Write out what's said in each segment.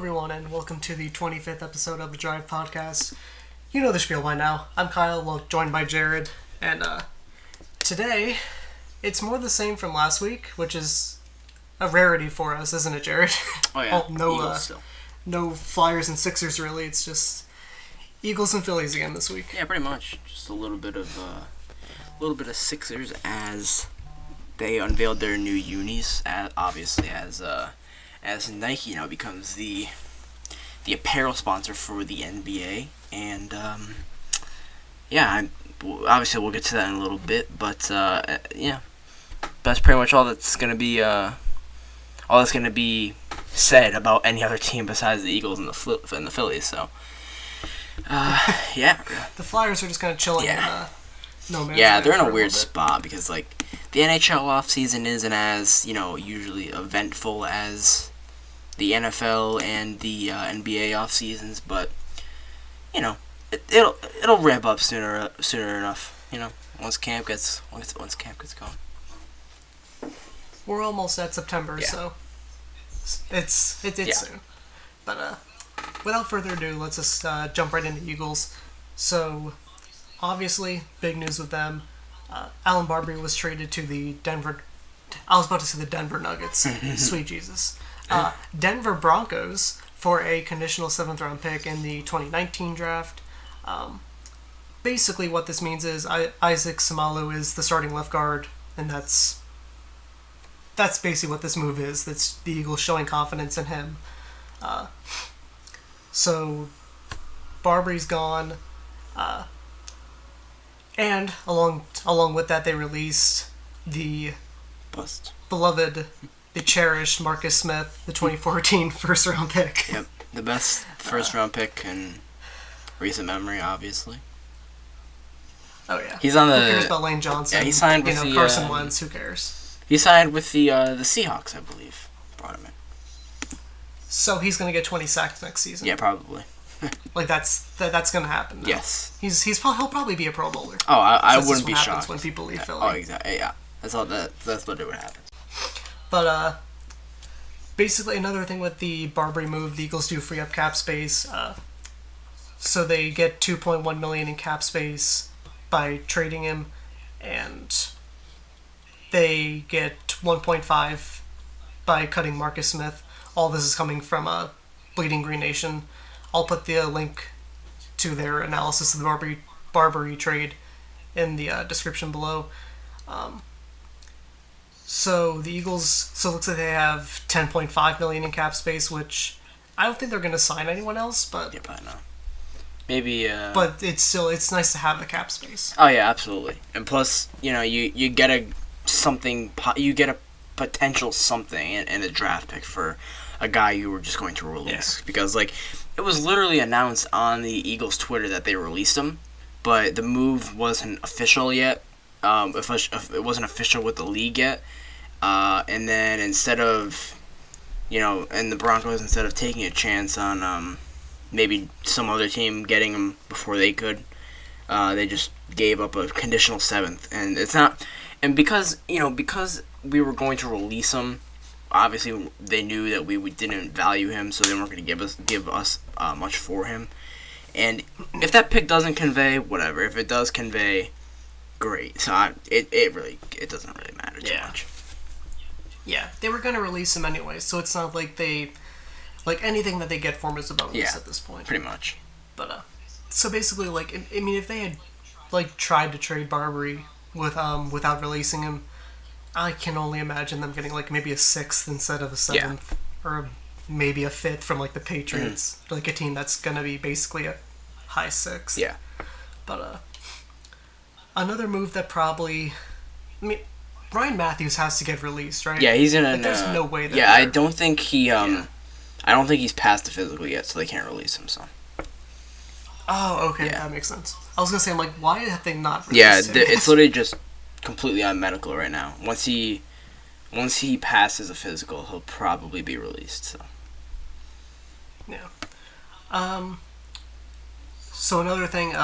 everyone, and welcome to the 25th episode of the Drive Podcast. You know the spiel by now. I'm Kyle, joined by Jared, and today, it's more the same from last week, which is a rarity for us, isn't it, Jared? Oh yeah, no Flyers and Sixers really. It's just Eagles and Phillies again this week. Yeah, pretty much. Just a little bit of Sixers as they unveiled their new unis. Obviously, as Nike now becomes the apparel sponsor for the NBA, and obviously we'll get to that in a little bit. But that's pretty much all that's gonna be said about any other team besides the Eagles and the Phillies. So, The Flyers are just kind of chilling. Yeah. No man's Yeah, land they're in for a weird little bit. spot because the NHL offseason isn't as usually eventful as the NFL and the NBA off seasons, but it'll ramp up sooner enough. Once camp gets going. We're almost at September, Yeah. so it's soon. But without further ado, let's just jump right into Eagles. So, obviously, big news with them. Alan Barbary was traded to the Denver Nuggets. Sweet Jesus. Denver Broncos for a conditional 7th round pick in the 2019 draft. Basically, what this means is Isaac Samalu is the starting left guard, and that's basically what this move is. That's the Eagles showing confidence in him. So, Barbary's gone, and along with that, they released the beloved, the cherished Marcus Smith, the 2014 first-round pick. Yep, the best first-round pick in recent memory, obviously. Oh yeah, He's on the. Who cares about Lane Johnson? Yeah, he signed with the Carson Wentz. Who cares? He signed with the Seahawks, I believe. Brought him in. So he's gonna get 20 sacks next season. Yeah, probably. That's gonna happen. Now. Yes. He'll probably be a Pro Bowler. Oh, I Since wouldn't be this happens shocked when people leave Philly. Oh, exactly. Yeah, that's literally what happens. But basically another thing with the Barbary move, the Eagles do free up cap space. So they get $2.1 million in cap space by trading him, and they get 1.5 by cutting Marcus Smith. All this is coming from Bleeding Green Nation. I'll put the link to their analysis of the Barbary trade in the description below. So the Eagles, it looks like they have $10.5 million in cap space, which I don't think they're going to sign anyone else, but Yeah, probably not. Maybe. But it's nice to have the cap space. Oh yeah, absolutely. And plus, you get a potential something in a draft pick for a guy you were just going to release. Yeah. Because it was literally announced on the Eagles Twitter that they released him, but the move wasn't official yet. It wasn't official with the league yet. And then instead of, and the Broncos, instead of taking a chance on maybe some other team getting him before they could, they just gave up a conditional 7th. And it's not, and because we were going to release him, obviously they knew that we didn't value him, so they weren't going to give us much for him. And if that pick doesn't convey, whatever. If it does convey, great. So it doesn't really matter too much. Yeah, they were going to release him anyway, so it's not like anything that they get for him is a bonus at this point. Pretty much. But so basically, if they had tried to trade Barbary without releasing him, I can only imagine them getting maybe a 6th instead of a 7th, or maybe a 5th from the Patriots, a team that's gonna be basically a high 6th. Yeah. But another move that probably, Ryan Matthews has to get released, right? Yeah, he's in a. There's no way that. Yeah, I don't think he. I don't think he's passed the physical yet, so they can't release him. So. Oh, okay, Yeah. that makes sense. I was gonna say, why have they not released him? Yeah, it's literally just completely on medical right now. Once he passes a physical, he'll probably be released. So. Yeah. So another thing,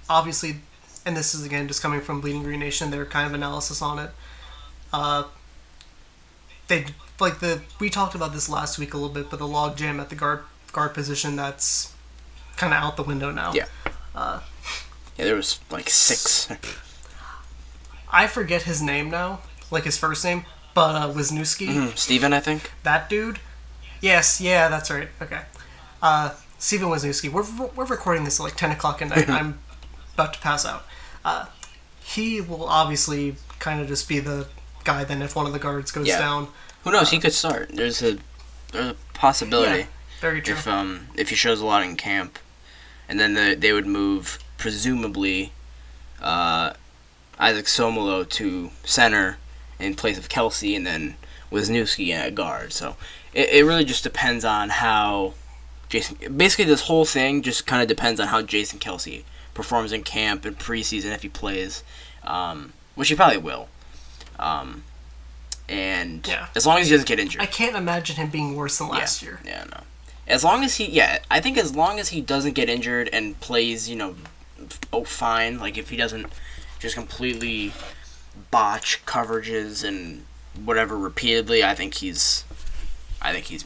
obviously, and this is again just coming from Bleeding Green Nation, their kind of analysis on it. We talked about this last week a little bit, but the log jam at the guard guard position that's kind of out the window now. Yeah. Yeah, there was like 6. I forget his name now, like his first name, but Wisniewski. Steven, I think. That dude? Yes, yeah, that's right. Okay. Steven Wisniewski. We're recording this at like 10 o'clock at night. I'm about to pass out. He will obviously kind of just be the guy then if one of the guards goes down. Who knows? He could start. There's a possibility. Yeah, very true. If he shows a lot in camp, and then they would move presumably Isaac Somolo to center in place of Kelsey, and then Wisniewski at guard. So it really just depends on how Jason. Basically, this whole thing just kind of depends on how Jason Kelsey performs in camp and preseason if he plays, which he probably will. And as long as he doesn't get injured. I can't imagine him being worse than last year. Yeah, no. As long as I think as long as he doesn't get injured and plays, fine. Like if he doesn't just completely botch coverages and whatever repeatedly, I think he's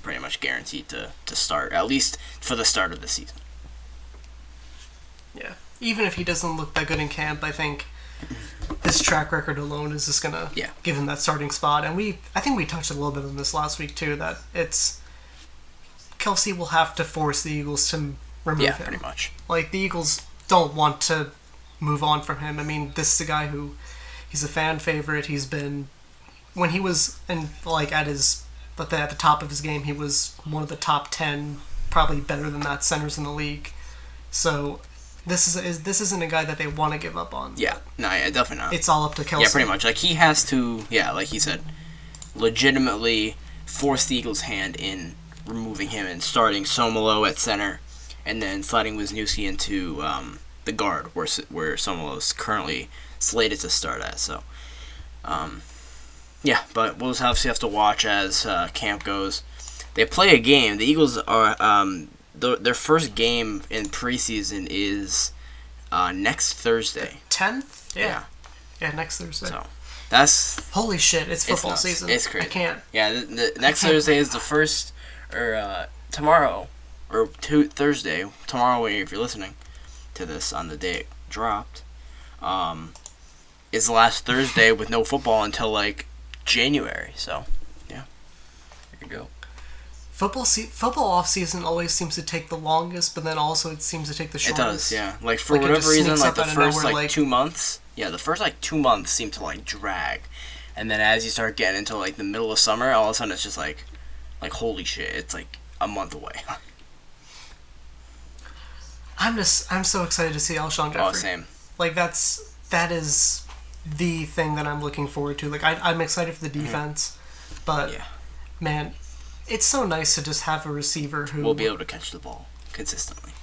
pretty much guaranteed to start, at least for the start of the season. Yeah. Even if he doesn't look that good in camp, I think his track record alone is just gonna give him that starting spot. And I think we touched a little bit on this last week too, that Kelsey will have to force the Eagles to remove him. Yeah, pretty much. Like the Eagles don't want to move on from him. I mean, this is a guy who he's a fan favorite. He's been when he was at the top of his game, he was one of the top 10, probably better than that, centers in the league. So this isn't a guy that they want to give up on. Yeah, definitely not. It's all up to Kelsey. Yeah, pretty much. Like he has to, like he said, legitimately force the Eagles' hand in removing him and starting Somolo at center, and then sliding Wisniewski into the guard where Somolo is currently slated to start at. So, but we'll obviously have to watch as camp goes. They play a game. The Eagles are their first game in preseason is next Thursday. 10th? Yeah, next Thursday. So that's holy shit! It's football season. It's crazy. I can't. Yeah, the next Thursday is the first, or tomorrow, or Thursday. Tomorrow, if you're listening to this on the day it dropped, is the last Thursday with no football until like January. So, yeah, there you go. Football off season always seems to take the longest, but then also it seems to take the shortest. It does, yeah. Like for whatever reason, like the first like 2 months, the first like 2 months seem to like drag, and then as you start getting into like the middle of summer, all of a sudden it's just like holy shit, it's like a month away. I'm so excited to see Alshon Jeffrey. Oh, same. Like that is the thing that I'm looking forward to. Like I'm excited for the defense, but man, it's so nice to just have a receiver who will be able to catch the ball consistently.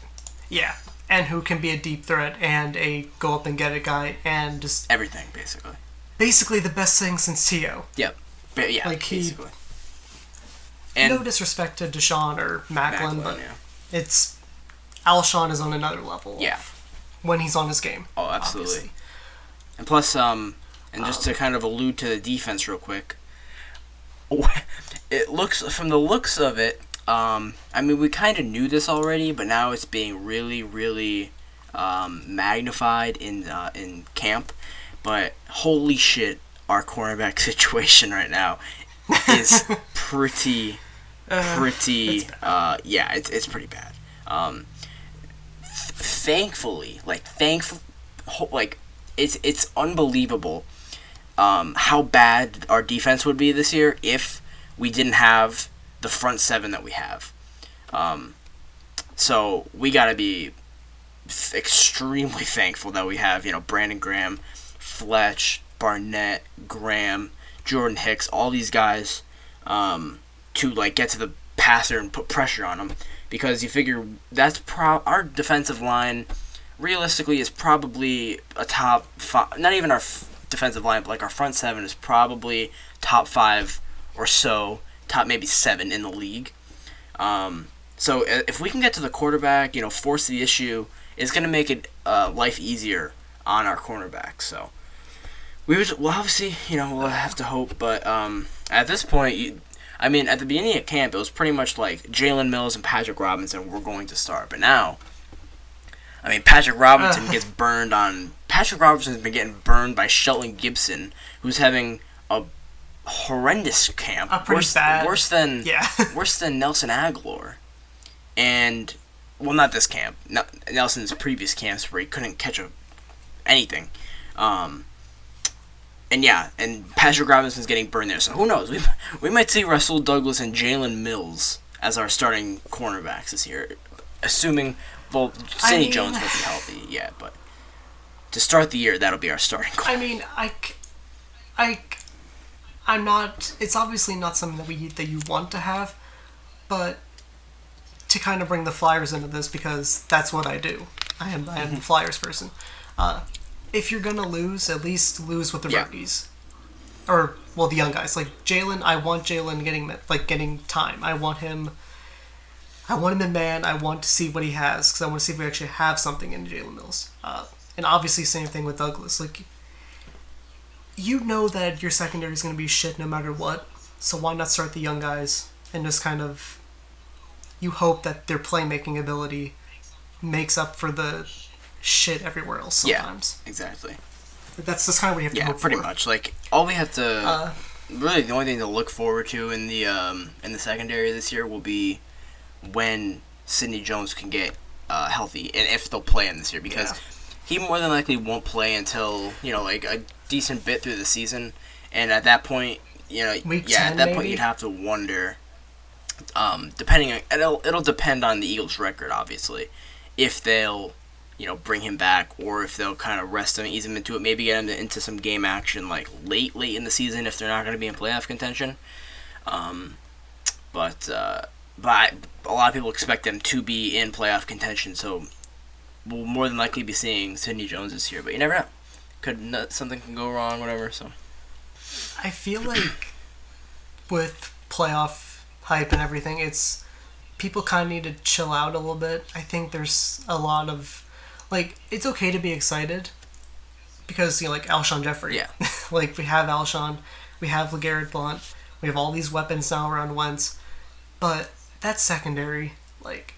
Yeah, and who can be a deep threat and a go up and get it guy and just everything basically. Basically the best thing since T.O. Yep. But yeah, like basically. And no disrespect to Deshaun or Macklin, but it's Alshon is on another level. Yeah. When he's on his game. Oh, absolutely. Obviously. And plus, and just to kind of allude to the defense real quick, it looks, from the looks of it, I mean, we kind of knew this already, but now it's being really, really magnified in camp. But holy shit, our cornerback situation right now is pretty, it's pretty bad. Thankfully, it's unbelievable how bad our defense would be this year if we didn't have the front seven that we have. So we got to be extremely thankful that we have, Brandon Graham, Fletch, Barnett, Graham, Jordan Hicks, all these guys to get to the passer and put pressure on them, because you figure that's our defensive line realistically is probably a top five, not even our defensive line, but our front seven is probably top 5 or so, top maybe 7 in the league. So if we can get to the quarterback, force the issue, it's going to make it life easier on our cornerbacks. So we'll obviously, we'll have to hope, but at this point, I mean, at the beginning of camp, it was pretty much like Jalen Mills and Patrick Robinson were going to start. But now, I mean, Patrick Robinson gets burned on... Patrick Robinson's been getting burned by Shelton Gibson, who's having a horrendous camp. Pretty bad. Worse than Nelson Aguilar. And, well, not this camp. Nelson's previous camps where he couldn't catch anything. And Patrick Robinson's getting burned there. So who knows? We might see Russell Douglas and Jalen Mills as our starting cornerbacks this year. Assuming, well, Sidney Jones won't be healthy yet, but to start the year, that'll be our starting corner. I mean, I'm not... It's obviously not something that you want to have, but to kind of bring the Flyers into this, because that's what I do. I am the Flyers person. If you're gonna lose, at least lose with the rookies, or the young guys. Like Jalen, I want Jalen getting time. I want him in man. I want to see what he has because I want to see if we actually have something in Jalen Mills. And obviously, same thing with Douglas. Like, you know that your secondary is gonna be shit no matter what. So why not start the young guys and just kind of you hope that their playmaking ability makes up for the shit everywhere else sometimes. Yeah, exactly. That's just kind of what you have to hope for. Yeah, pretty much. Like, all we have to... really, the only thing to look forward to in the secondary this year will be when Sidney Jones can get healthy, and if they'll play him this year, because he more than likely won't play until, like, a decent bit through the season, and at that point, Week 10, point you'd have to wonder, depending on... It'll depend on the Eagles' record, obviously, if they'll bring him back, or if they'll kind of rest him, ease him into it, maybe get him into some game action like late in the season if they're not going to be in playoff contention. But a lot of people expect them to be in playoff contention, so we'll more than likely be seeing Sidney Jones this year. But you never know. Something can go wrong, whatever. So I feel like with playoff hype and everything, people kind of need to chill out a little bit. I think there's a lot of... Like, it's okay to be excited because, like, Alshon Jeffrey. Yeah. Like, we have Alshon, we have LeGarrette Blount, we have all these weapons now around Wentz, but that's secondary. Like,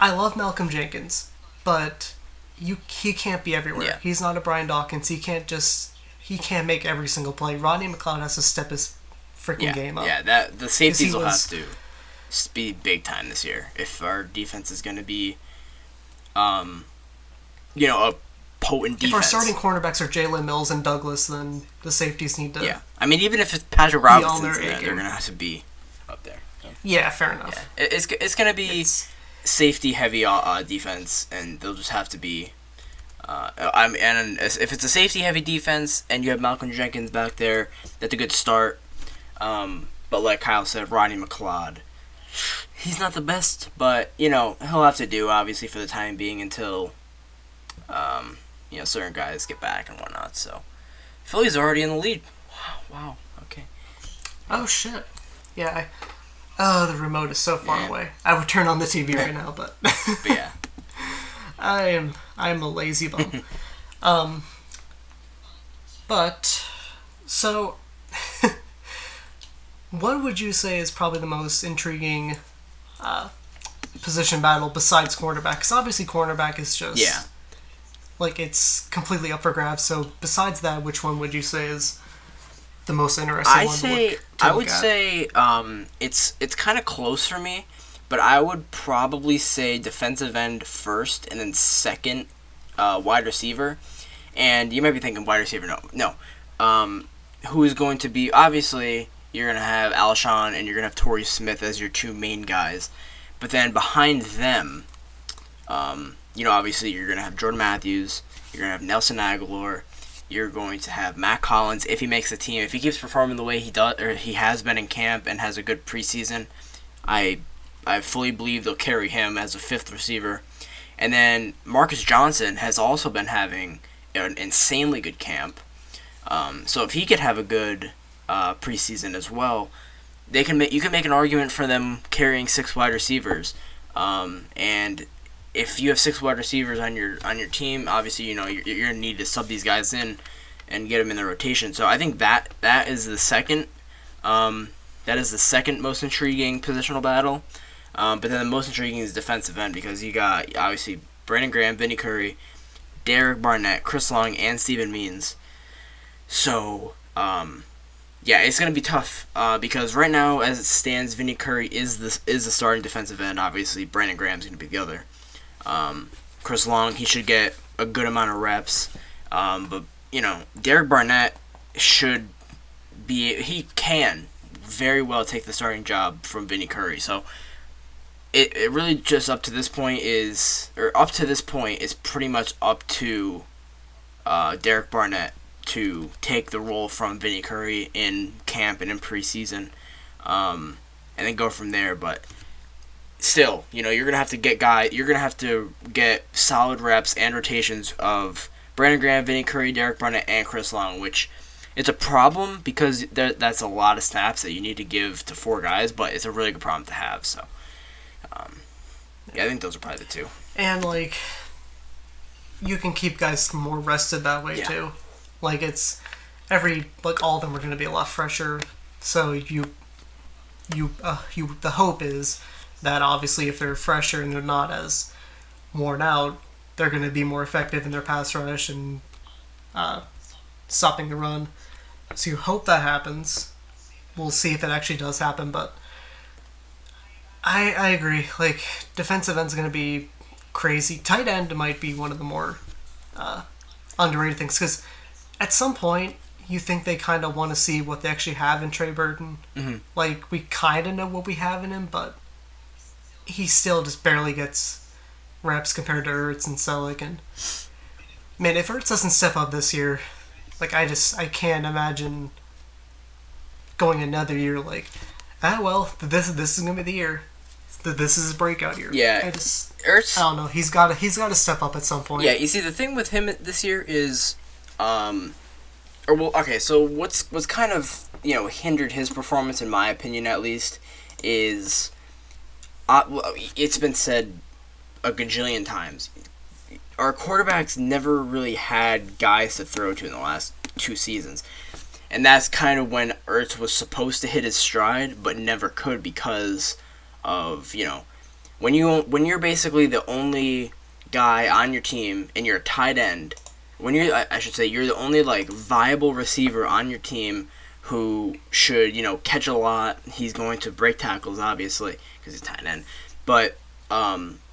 I love Malcolm Jenkins, but he can't be everywhere. Yeah. He's not a Brian Dawkins. He can't make every single play. Rodney McLeod has to step his freaking game up. Yeah, the safeties will have to be big time this year if our defense is going to be... a potent defense. If our starting cornerbacks are Jalen Mills and Douglas, then the safeties need to... Yeah. I mean, even if it's Patrick Robinson's there, they're going to have to be up there. So. Yeah, fair enough. Yeah. It's going to be safety-heavy defense, and they'll just have to be... and if it's a safety-heavy defense, and you have Malcolm Jenkins back there, that's a good start. But like Kyle said, Rodney McLeod... He's not the best, but, he'll have to do, obviously, for the time being until, certain guys get back and whatnot, so. Phillies are already in the lead. Wow, okay. Oh, shit. Yeah, the remote is so far away. I would turn on the TV right now, but... But yeah. I am a lazy bum. But, so... What would you say is probably the most intriguing position battle besides cornerback? Because obviously cornerback is just... Yeah. Like, it's completely up for grabs. So besides that, which one would you say is the most interesting I would say it's kind of close for me, but I would probably say defensive end first and then second wide receiver. And you might be thinking wide receiver. No. Who is going to be... Obviously... You're going to have Alshon and you're going to have Torrey Smith as your two main guys. But then behind them, obviously you're going to have Jordan Matthews, you're going to have Nelson Aguilar, you're going to have Matt Collins if he makes the team. If he keeps performing the way he does, or he has been in camp and has a good preseason, I fully believe they'll carry him as a fifth receiver. And then Marcus Johnson has also been having an insanely good camp. So if he could have a good... preseason as well, you can make an argument for them carrying 6 wide receivers, and if you have 6 wide receivers on your team, obviously you're gonna need to sub these guys in and get them in the rotation. So I think that is the second That is the second most intriguing positional battle. But then the most intriguing is defensive end because you got obviously Brandon Graham, Vinny Curry, Derek Barnett, Chris Long, and Steven Means. So, yeah, it's gonna be tough because right now, as it stands, Vinny Curry is the starting defensive end. Obviously, Brandon Graham's gonna be the other. Chris Long, he should get a good amount of reps, but Derek Barnett he can very well take the starting job from Vinny Curry. So it really just up to this point is pretty much up to Derek Barnett to take the role from Vinny Curry in camp and in preseason, and then go from there. But still, you're gonna have to get solid reps and rotations of Brandon Graham, Vinny Curry, Derek Barnett, and Chris Long, which it's a problem because that's a lot of snaps that you need to give to 4 guys, but it's a really good problem to have. So, yeah, I think those are probably the 2. And you can keep guys more rested that way too. It's all of them are going to be a lot fresher. So the hope is that obviously if they're fresher and they're not as worn out, they're going to be more effective in their pass rush and stopping the run. So you hope that happens. We'll see if that actually does happen, but I agree. Defensive end's going to be crazy. Tight end might be one of the more underrated things because at some point you think they kind of want to see what they actually have in Trey Burton. Mm-hmm. We kind of know what we have in him, but he still just barely gets reps compared to Ertz and Selleck. And man, if Ertz doesn't step up this year, I can't imagine going another year this is gonna be the year. This is his breakout year. Yeah, Ertz. I don't know. He's got to step up at some point. Yeah, you see, the thing with him this year is, so what's kind of hindered his performance, in my opinion at least, is, it's been said a gajillion times. Our quarterbacks never really had guys to throw to in the last 2 seasons. And that's kind of when Ertz was supposed to hit his stride, but never could because of, when you're basically the only guy on your team and you're a tight end, you're the only viable receiver on your team who should, catch a lot. He's going to break tackles, obviously, because he's tight end. But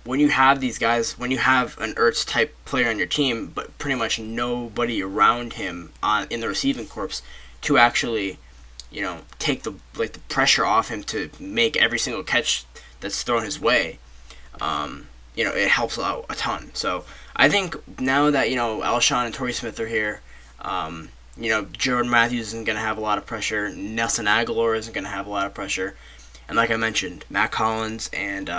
when you have these guys, when you have an Ertz type player on your team, but pretty much nobody around him in the receiving corps to actually, take the pressure off him to make every single catch that's thrown his way, it helps out a ton. So I think now that Alshon and Torrey Smith are here, Jordan Matthews isn't going to have a lot of pressure. Nelson Aguilar isn't going to have a lot of pressure, and like I mentioned, Matt Collins and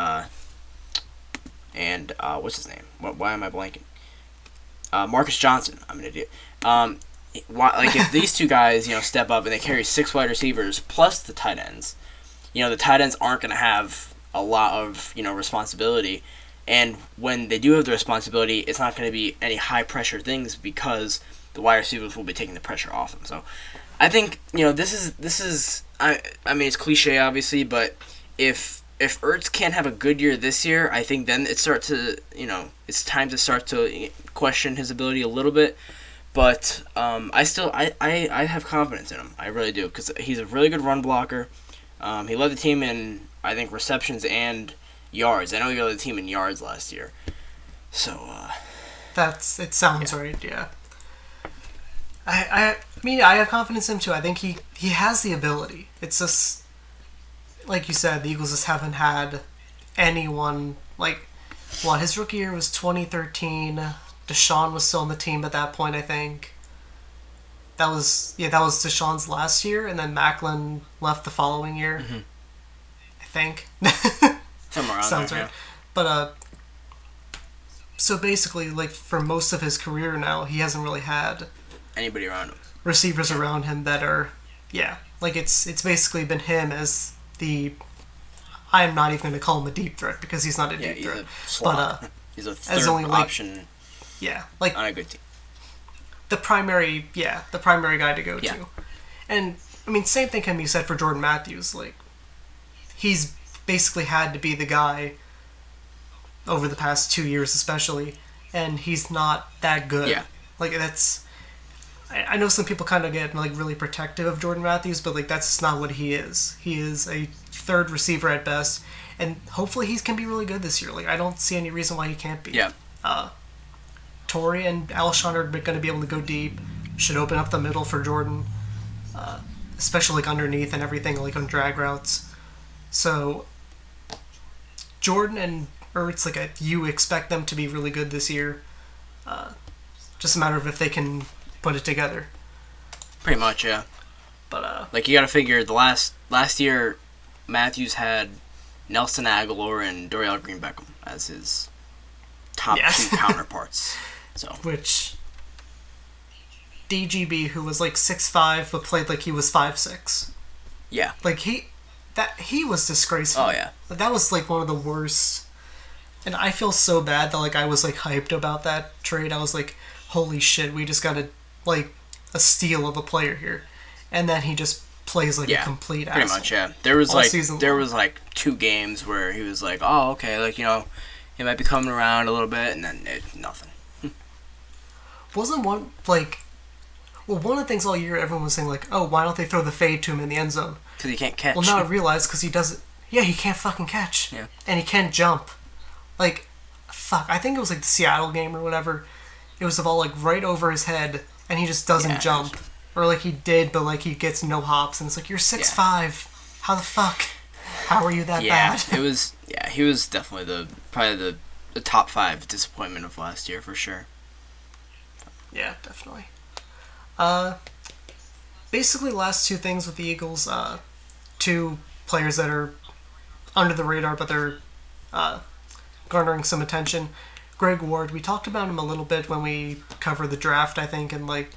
what's his name? Why am I blanking? Marcus Johnson. I'm an idiot. If these 2 guys, step up and they carry 6 wide receivers plus the tight ends, the tight ends aren't going to have a lot of, responsibility. And when they do have the responsibility, it's not going to be any high pressure things because the wide receivers will be taking the pressure off them. So I think, this is I mean, it's cliche obviously, but if Ertz can't have a good year this year, I think then it's time to start to question his ability a little bit. But I have confidence in him. I really do because he's a really good run blocker. He led the team in, I think, receptions and yards. I know he led the team in yards last year. So it sounds right. Yeah. I mean, I have confidence in him too. I think he has the ability. It's just like you said, the Eagles just haven't had anyone his rookie year was 2013. Deshaun was still on the team at that point, I think. That was Deshaun's last year, and then Macklin left the following year. Mm-hmm. I think. Somewhere around sounds there, right. Yeah. But so basically, for most of his career now, he hasn't really had anybody around him. Receivers around him that are, it's basically been him as the. I'm not even going to call him a deep threat because he's not a deep threat. But he's a third option. Yeah, on a good team. The primary guy to go to. And I mean, same thing can be said for Jordan Matthews. Like, he's basically had to be the guy over the past 2 years, especially, and he's not that good. Yeah. Like, that's. I know some people kind of get like really protective of Jordan Matthews, but like that's not what he is. He is a third receiver at best, and hopefully he can be really good this year. Like, I don't see any reason why he can't be. Yeah. Torrey and Alshon are going to be able to go deep. Should open up the middle for Jordan, especially like underneath and everything, like on drag routes. So Jordan and Ertz, like you expect them to be really good this year. Just a matter of if they can put it together. Pretty much, yeah. But like, you got to figure the last year, Matthews had Nelson Aguilar and Dorial Green Beckham as his top two counterparts. So which DGB, who was like 6'5", but played like he was 5'6". Yeah. Like he was disgraceful. Oh yeah. Like, that was like one of the worst. And I feel so bad that like I was like hyped about that trade. I was like, holy shit, we just got like a steal of a player here, and then he just plays like a complete asshole. Pretty much, yeah. There was like 2 games where he was like, oh, okay, like, you know, he might be coming around a little bit, and then nothing. Wasn't one like, well, one of the things all year everyone was saying like, oh, why don't they throw the fade to him in the end zone? Because he can't catch. Well, now I realize because he doesn't. Yeah, he can't fucking catch. Yeah. And he can't jump. Like, fuck. I think it was like the Seattle game or whatever. It was all like right over his head, and he just doesn't jump. Or like he did, but like he gets no hops, and it's like, you're 6'5". How the fuck? How are you that bad? It was. Yeah, he was definitely probably the top 5 disappointment of last year for sure. Yeah, definitely. Basically, last 2 things with the Eagles. 2 players that are under the radar, but they're garnering some attention. Greg Ward, we talked about him a little bit when we covered the draft, I think, and like,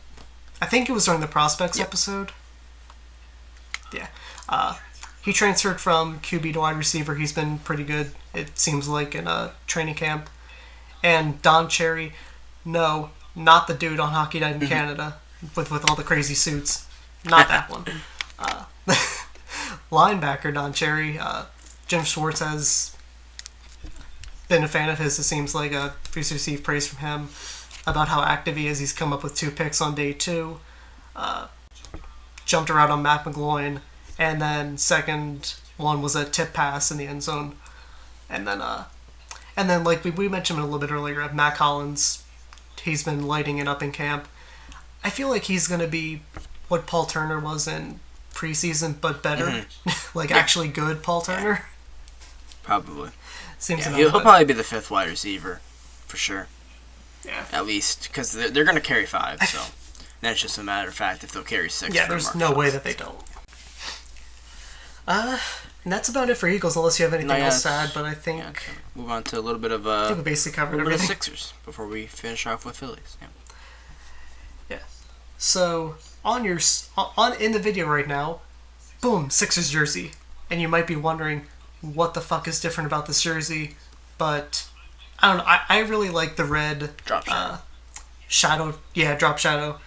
I think it was during the prospects episode. Yeah. He transferred from QB to wide receiver. He's been pretty good, it seems like, in a training camp. And Don Cherry, no, not the dude on Hockey Night in Canada with all the crazy suits. Not that one. Linebacker Don Cherry. Jim Schwartz has been a fan of his. It seems like he's received praise from him about how active he is. He's come up with 2 picks on day 2. Jumped around on Matt McGloin, and then second one was a tip pass in the end zone. And then like we mentioned a little bit earlier, Matt Collins, he's been lighting it up in camp. I feel like he's going to be what Paul Turner was in preseason, but better. Like, actually good Paul Turner. Yeah. Probably. Seems he'll probably be the 5th wide receiver, for sure. Yeah. At least, because they're going to carry 5, so then it's just a matter of fact if they'll carry 6. Yeah, there's no way that they don't. And that's about it for Eagles, unless you have anything else to add, but I think... Yeah, move on to a little bit of... I think we basically covered everything. Sixers, before we finish off with Phillies. Yeah. So, in the video right now, boom, Sixers jersey. And you might be wondering, what the fuck is different about this jersey? But, I don't know, I really like the red... Drop shadow. Shadow. Yeah, drop shadow.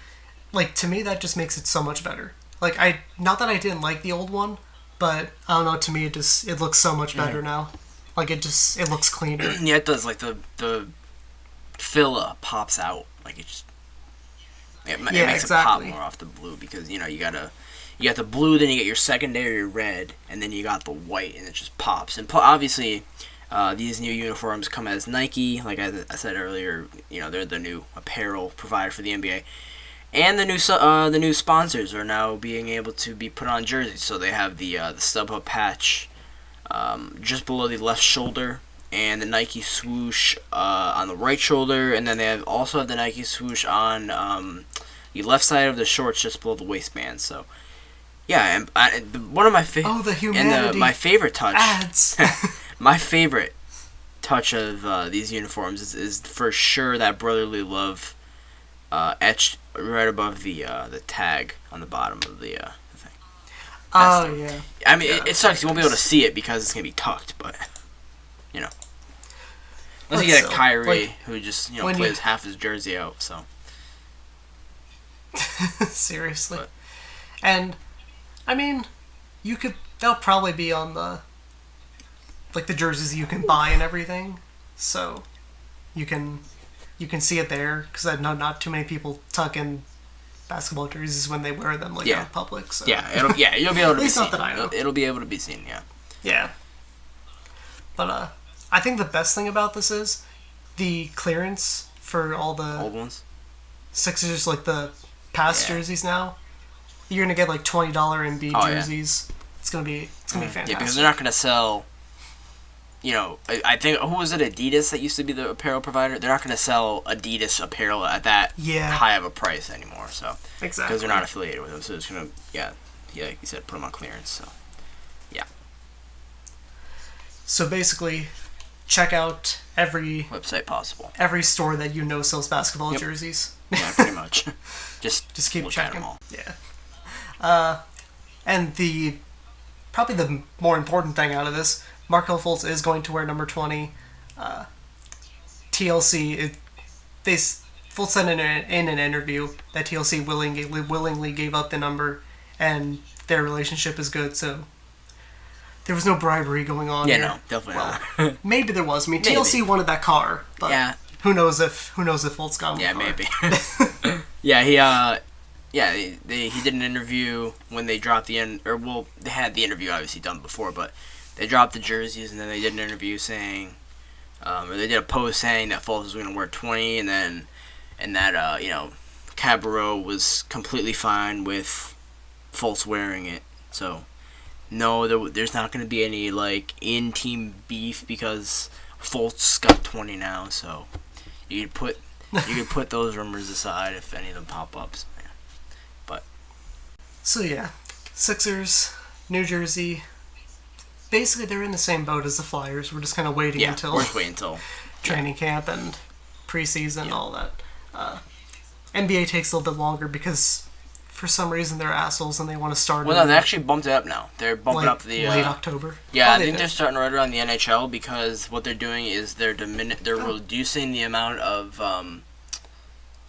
Like, to me, that just makes it so much better. Like, not that I didn't like the old one, but I don't know. To me, it looks so much better now. Like, it looks cleaner. Yeah, it does. Like the fill pops out. Like it makes it pop more off the blue because you got the blue, then you get your secondary red, and then you got the white, and it just pops. And obviously, these new uniforms come as Nike. Like I said earlier, they're the new apparel provider for the NBA. And the new sponsors are now being able to be put on jerseys. So they have the StubHub patch just below the left shoulder, and the Nike swoosh on the right shoulder, and then they also have the Nike swoosh on the left side of the shorts, just below the waistband. So yeah, and one of my the humanity and my favorite touch ads. My favorite touch of these uniforms is for sure that brotherly love. Etched right above the tag on the bottom of the thing. Yeah. I mean, it sucks. You won't be able to see it because it's gonna be tucked, but unless you get a Kyrie who just plays half his jersey out. So seriously, and I mean, they'll probably be on the jerseys you can buy and everything, so you can see it there, because I know not too many people tuck in basketball jerseys when they wear them out in public. So. You'll be able to be seen. Not that I know. It'll be able to be seen. Yeah. Yeah. But I think the best thing about this is the clearance for all the old ones. Sixers, like the past jerseys now. You're gonna get like $20 Embiid jerseys. Yeah. It's gonna be fantastic. Yeah, because they're not gonna sell. I think, who was it? Adidas that used to be the apparel provider. They're not gonna sell Adidas apparel at that high of a price anymore. So exactly, because they're not affiliated with them, so it's gonna like you said, put them on clearance. So yeah. So basically, check out every website possible, every store that sells basketball jerseys. Yeah, pretty much. just keep checking them all. Yeah. And probably the more important thing out of this, Markelle Fultz is going to wear number 20. TLC, Fultz said in an interview that TLC willingly gave up the number, and their relationship is good, so there was no bribery going on here. No, definitely not. Maybe there was. I mean, TLC wanted that car, but who knows if Fultz got one. Yeah, maybe. He did an interview when they dropped they had the interview obviously done before, but they dropped the jerseys, and then they did an interview saying, or they did a post saying that Fultz was going to wear 20, and that Cabarrot was completely fine with Fultz wearing it. So no, there's not going to be any in-team beef because Fultz got 20 now. So you could put those rumors aside if any of them pop up. So yeah, Sixers, New Jersey. Basically, they're in the same boat as the Flyers. We're just kind of waiting until training camp and preseason and all that. NBA takes a little bit longer because for some reason they're assholes and they want to start. Well, no, they actually bumped it up now. They're bumping up the late October. Yeah, I think they're starting right around the NHL because what they're doing is they're reducing the amount of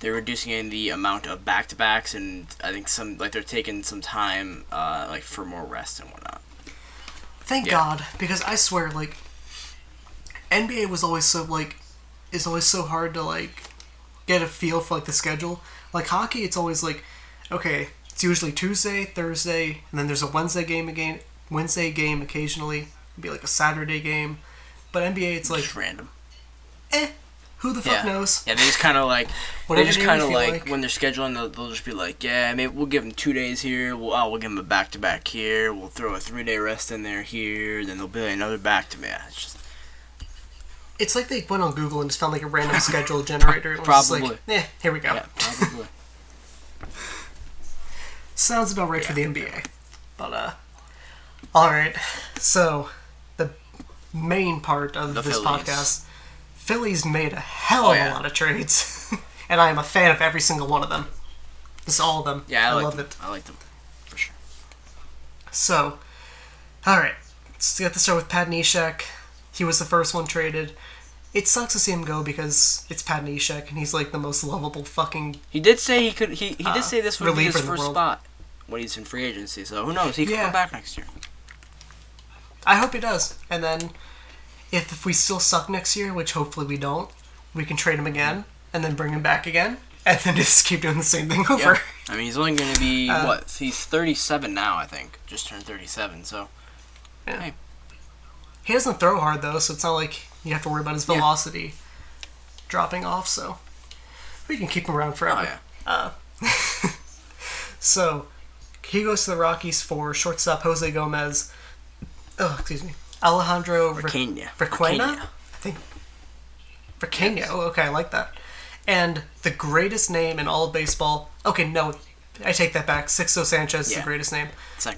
they're reducing the amount of back-to-backs, and I think they're taking some time for more rest and whatnot. Thank God, because I swear NBA was always so is always so hard to get a feel for the schedule. Like hockey, it's always okay, it's usually Tuesday, Thursday, and then there's a Wednesday game occasionally. It'd be a Saturday game. But NBA, it's just random. Who the fuck knows? Yeah, they just kind of when they're scheduling, they'll just be maybe we'll give them 2 days here. We'll give them a back-to-back here. We'll throw a 3-day rest in there here. Then there'll be another back-to-back. It's like they went on Google and just found a random schedule generator. And Probably. Was here we go. Yeah, probably. Sounds about right for the NBA. But, alright. So, the main part of this Phillies. Podcast, Phillies made a hell of a lot of trades. And I am a fan of every single one of them. Just all of them. Yeah, I love it. I like them. For sure. So, alright. Let's get to start with Pat Neshek. He was the first one traded. It sucks to see him go because it's Pat Neshek and he's the most lovable fucking. He did say he could. He did say this would be his first spot when he's in free agency. So who knows? He could come back next year. I hope he does. And then, if we still suck next year, which hopefully we don't, we can trade him again and then bring him back again and then just keep doing the same thing over. Yeah. I mean, he's only going to be He's 37 now, I think. Just turned 37. So. Yeah. Hey. He doesn't throw hard, though, so it's not like you have to worry about his velocity dropping off, so we can keep him around forever. Oh, yeah. So, he goes to the Rockies for shortstop Jose Gomez. Oh, excuse me. Alejandro Requena. I think. Requena. Oh, okay, I like that. And the greatest name in all of baseball. Okay, no, I take that back. Sixto Sanchez is the greatest name.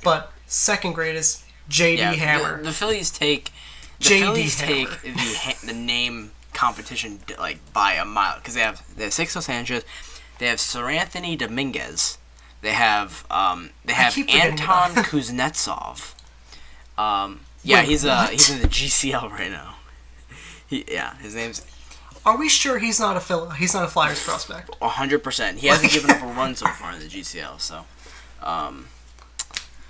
But second greatest, J.D. Hammer. The Phillies take the name competition by a mile because they have Sixto Sanchez, they have Seranthony Dominguez, they have Anton Kuznetsov. He's in the GCL right now. His name's. Are we sure he's not a Flyers prospect? 100%. He hasn't given up a run so far in the GCL, so.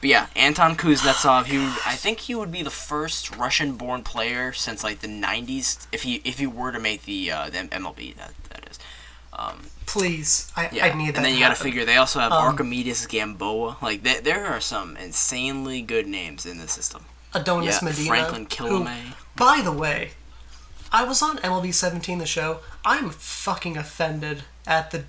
But yeah, Anton Kuznetsov. I think he would be the first Russian-born player since like the '90s if he were to make the MLB. That is. Please, I need that. And then you got to figure they also have Archimedes Gamboa. Like there are some insanely good names in the system. Adonis Medina, Franklin Kilome. Who, by the way, I was on MLB 17, the show. I'm fucking offended at the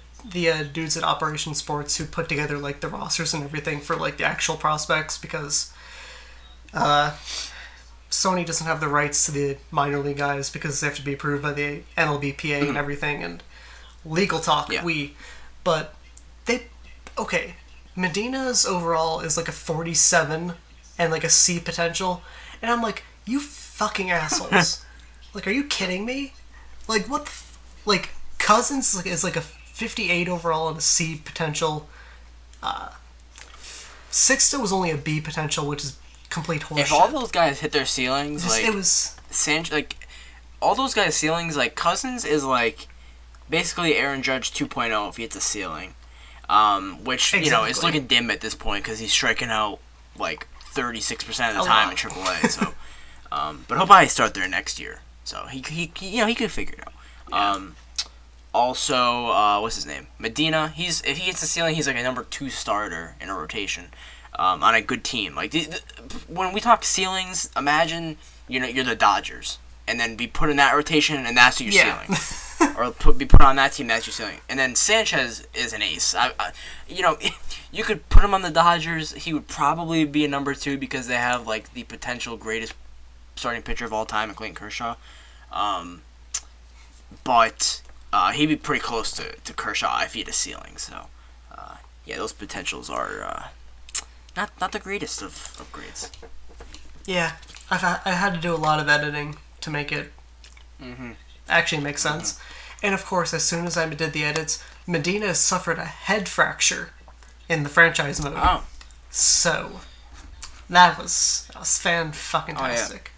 dudes at Operation Sports who put together like the rosters and everything for like the actual prospects, because Sony doesn't have the rights to the minor league guys because they have to be approved by the MLBPA and everything, and legal talk. But Medina's overall is like a 47 and like a C potential, and I'm like, you fucking assholes. Like, are you kidding me? Like, what like, Cousins is like a 58 overall and a C potential. Sixto was only a B potential, which is complete horseshit. If all those guys hit their ceilings, like, it was... all those guys' ceilings, like, Cousins is, like, basically Aaron Judge 2.0 if he hits a ceiling. Which, exactly. Is looking dim at this point because he's striking out, like, 36% of the time in AAA, so... but he'll probably start there next year. So he could figure it out. Also, what's his name? Medina. If he hits the ceiling, he's like a number 2 starter in a rotation on a good team. Like when we talk ceilings, imagine you're the Dodgers, and then be put in that rotation, and that's your ceiling. Or be put on that team, that's your ceiling. And then Sanchez is an ace. You could put him on the Dodgers. He would probably be a number 2 because they have like the potential greatest starting pitcher of all time, Clayton Kershaw. But he'd be pretty close to Kershaw if he had a ceiling. So, those potentials are not the greatest of upgrades. Yeah, I had to do a lot of editing to make it actually make sense. And of course, as soon as I did the edits, Medina suffered a head fracture in the franchise mode. Oh. So, that was fan-fucking-tastic.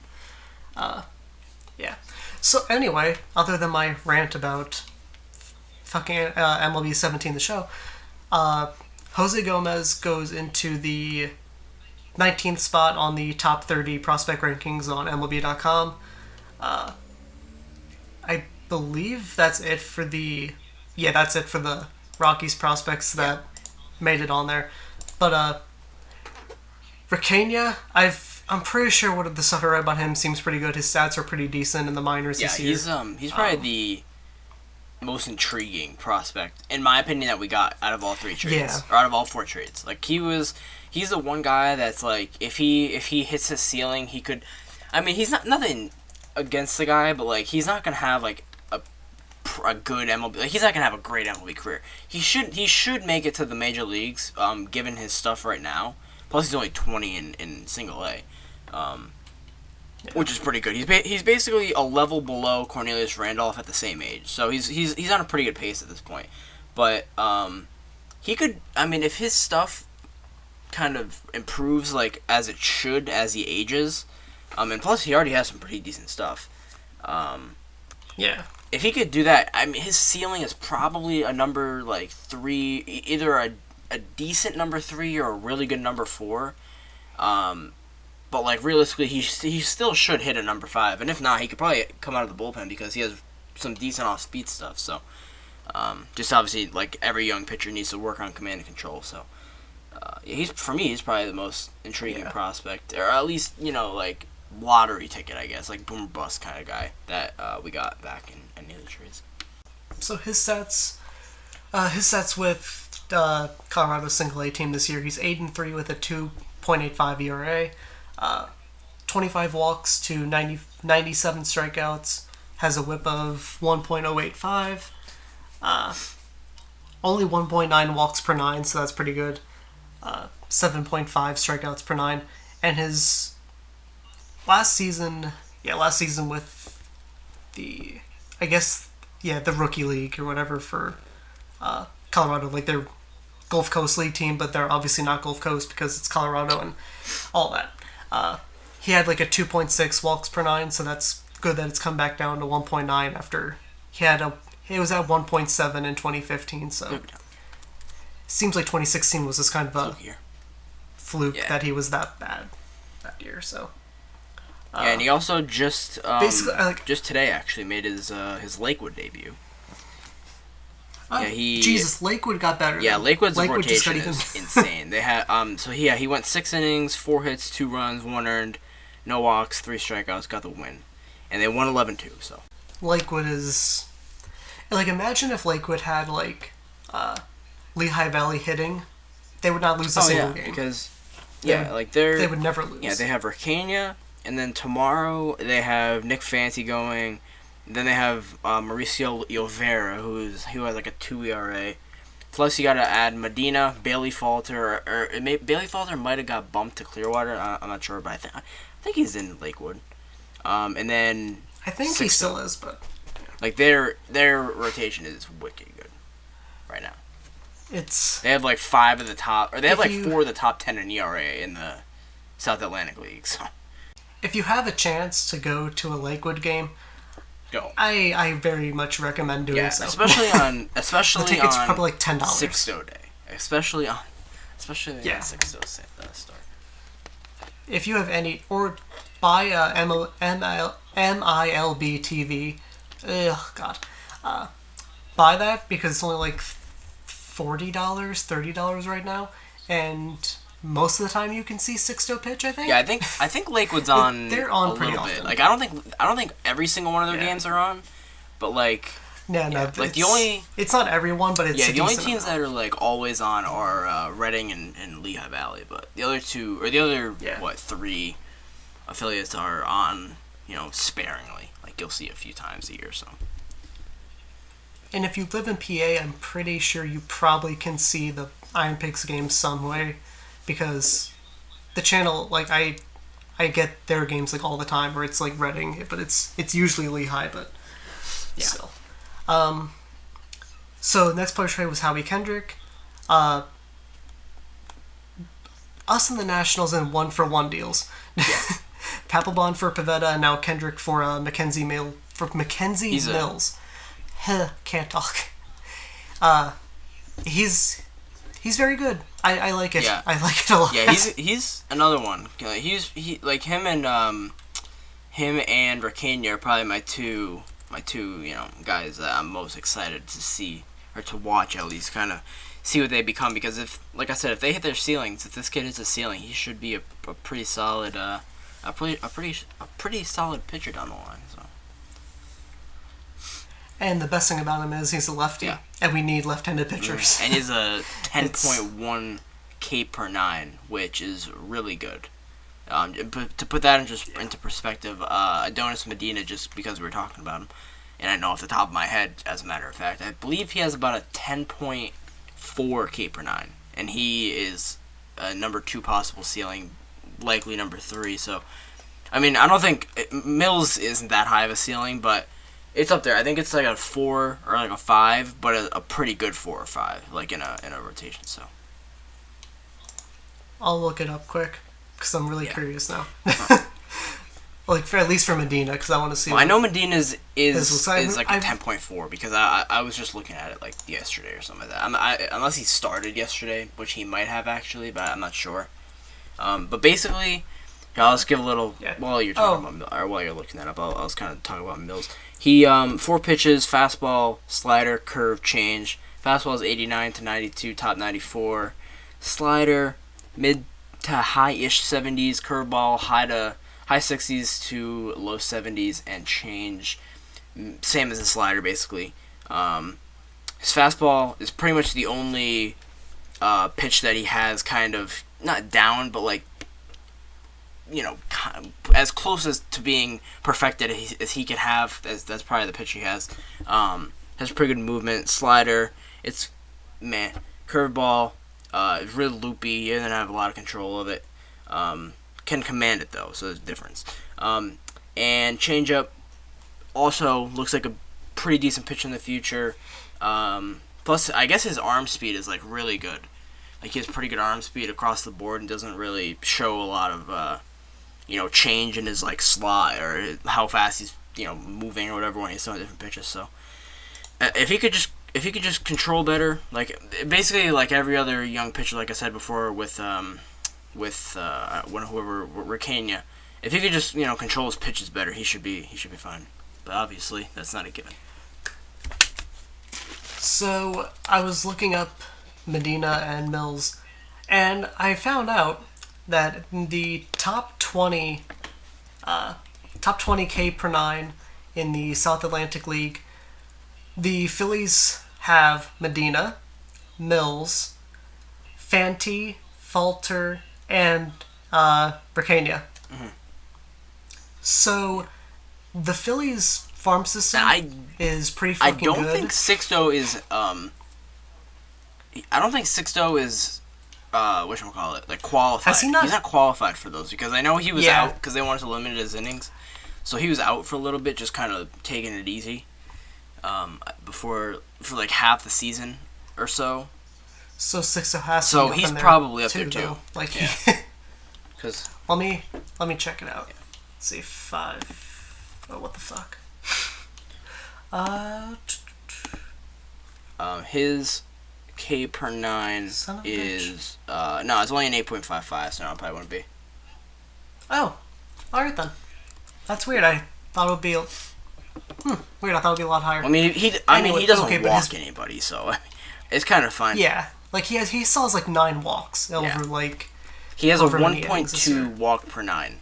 Yeah. So anyway, other than my rant about fucking MLB 17, the show, Jose Gomez goes into the 19th spot on the top 30 prospect rankings on MLB.com. I believe that's it for the Rockies prospects that made it on there. But Ricania, I'm pretty sure what the stuff I read about him seems pretty good. His stats are pretty decent in the minors this year. He's probably the most intriguing prospect, in my opinion, that we got out of all 3 trades. Or out of all 4 trades. Like, he's the one guy that's like, if he hits his ceiling, he could... I mean, he's nothing against the guy, but like, he's not gonna have like a good MLB... Like, he's not gonna have a great MLB career. He should make it to the major leagues, given his stuff right now. Plus, he's only 20 in single A. Which is pretty good. He's basically a level below Cornelius Randolph at the same age, so he's on a pretty good pace at this point. But he could, I mean, if his stuff kind of improves like as it should as he ages, and plus he already has some pretty decent stuff. If he could do that, I mean, his ceiling is probably a number like 3, either a decent number 3 or a really good number 4. But, like, realistically, he still should hit a number 5. And if not, he could probably come out of the bullpen because he has some decent off-speed stuff. So, just obviously, like, every young pitcher needs to work on command and control. So, he's probably the most intriguing prospect. Or at least, like, lottery ticket, I guess. Like, boom or bust kind of guy that we got back in the other trades. So, his stats with Colorado's single A team this year, he's 8-3 with a 2.85 ERA. 25 walks to 97 strikeouts, has a whip of 1.085, only 1.9 walks per 9, so that's pretty good, 7.5 strikeouts per 9, and his last season with the rookie league or whatever for Colorado, like their Gulf Coast League team, but they're obviously not Gulf Coast because it's Colorado and all that. He had like a 2.6 walks per 9, so that's good that it's come back down to 1.9 after he was at 1.7 in 2015. So seems like 2016 was this kind of a fluke that he was that bad that year. So. Yeah, and he also just Basically, just today actually made his Lakewood debut. Jesus, Lakewood got better. Yeah, Lakewood's Lakewood rotation is insane. They had he went 6 innings, 4 hits, 2 runs, 1 earned, no walks, 3 strikeouts, got the win, and they won 11-2. So Lakewood is imagine if Lakewood had Lehigh Valley hitting, they would not lose a single game because they would never lose. Yeah, they have Racania, and then tomorrow they have Nick Fancy going. Then they have Mauricio Llovera, who has like a 2 ERA. Plus, you got to add Medina, Bailey Falter, Bailey Falter might have got bumped to Clearwater. I'm not sure, but I think he's in Lakewood. And then I think he still is, but their rotation is wicked good right now. They have 5 of the top, or they have 4 of the top 10 in ERA in the South Atlantic League. So if you have a chance to go to a Lakewood game. Go. I very much recommend doing so. especially the ticket's probably like $10. 6-0 day, especially on 6-0 start. If you have any, or buy a MILB TV. Ugh, God. Buy that because it's only like $40, $30 right now, and most of the time you can see 6-0 pitch. I think. Yeah, I think Lakewood's on. They're on a pretty little often. bit. I don't think every single one of their games are on, but the only. It's not everyone, but it's the only teams that are always on are Reading and Lehigh Valley, but the other 3 affiliates are on sparingly. You'll see a few times a year, so. And if you live in PA, I'm pretty sure you probably can see the Iron Pigs games some way. Because the channel, I get their games all the time, where it's Reading, but it's usually Lehigh, but still. So next player trade was Howie Kendrick. Us and the Nationals in 1-for-1 deals. Yeah. Papelbon for Pavetta, and now Kendrick for Mackenzie Mills. Can't talk. He's very good. I like it. Yeah. I like it a lot. Yeah, he's another one. Him and Racania are probably my two guys that I'm most excited to see or to watch, at least kind of see what they become, because if they hit their ceilings, if this kid hits a ceiling, he should be a pretty solid pretty solid pitcher down the line. So. And the best thing about him is he's a lefty, and we need left-handed pitchers. And he's a 10.1 K per 9, which is really good. To put that into perspective, Adonis Medina, just because we were talking about him, and I know off the top of my head, as a matter of fact, I believe he has about a 10.4 K per 9, and he is a number 2 possible ceiling, likely number 3. So, I mean, I don't think Mills isn't that high of a ceiling, but it's up there. I think it's a 4 or a 5, but a pretty good 4 or 5, in a rotation. So I'll look it up quick because I'm really curious now. At least for Medina, because I want to see. Well, I know Medina's is a 10.4 because I was just looking at it yesterday or something like that. Unless he started yesterday, which he might have actually, but I'm not sure. But basically, let's give a little while you're talking about, or while you're looking that up. I was kind of talking about Mills. He 4 pitches: fastball, slider, curve, change. Fastball is 89 to 92, top 94. Slider, mid to high-ish 70s. Curveball, high 60s to low 70s, and change, same as the slider basically. His fastball is pretty much the only pitch that he has kind of not down, but as close as to being perfected as he could have. That's probably the pitch he has. Has pretty good movement. Slider, it's meh. Curveball, it's really loopy. He doesn't have a lot of control of it. Can command it though, so there's a difference. And changeup also looks like a pretty decent pitch in the future. Plus, I guess his arm speed is really good. He has pretty good arm speed across the board and doesn't really show a lot of change in his slide or how fast he's moving or whatever when he's throwing different pitches. So if he could just control better, basically every other young pitcher, like I said before with with whoever Ricania. If he could just control his pitches better, he should be fine. But obviously, that's not a given. So I was looking up Medina and Mills, and I found out that in the top 20 K per nine in the South Atlantic League, the Phillies have Medina, Mills, Fanti, Falter, and Bricania. Mm-hmm. So the Phillies farm system is pretty fucking good. I don't think Sixto is whatchamacallit, like qualified. Has he not? He's not qualified for those because I know he was Yeah. out because they wanted to limit his innings. So he was out for a little bit, just kind of taking it easy for like half the season or so. So Sixto has to So be up he's in there probably up there too. though. Like, Yeah. Because let me check it out. Let's see, 5. Oh, what the fuck? his K per 9 Son of a is no, it's only an 8.55, so no, it probably wouldn't be. Oh, all right then. That's weird. I thought it would be. Weird. I thought it would be a lot higher. I mean, he Anyway, doesn't okay, but walk anybody, so it's kind of fine. Yeah, like he still has like 9 walks over like. He has a over many innings this year. 1.2 walk per 9,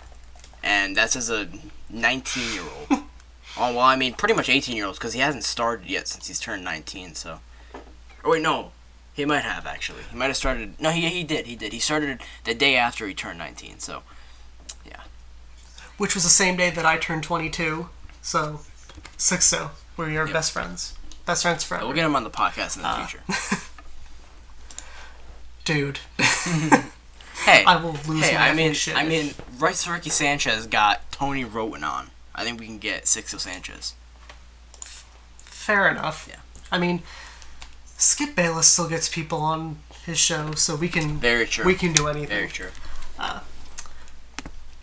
and that's as a 19-year-old. Oh well, I mean, pretty much 18-year-olds because he hasn't started yet since he's turned 19. So, oh wait, no, he might have actually. He might have started. No, he did. He started the day after he turned 19. So, yeah. Which was the same day that I turned 22. So, Sixto, we are best friends. Best friends forever. We'll get him on the podcast in the future. Dude. Hey, I will lose my effing shit. I mean, Ricky Sanchez got Tony Roten on. I think we can get Sixto Sanchez. Fair enough. Yeah. I mean, Skip Bayless still gets people on his show, so we can. Very true. We can do anything. Very true.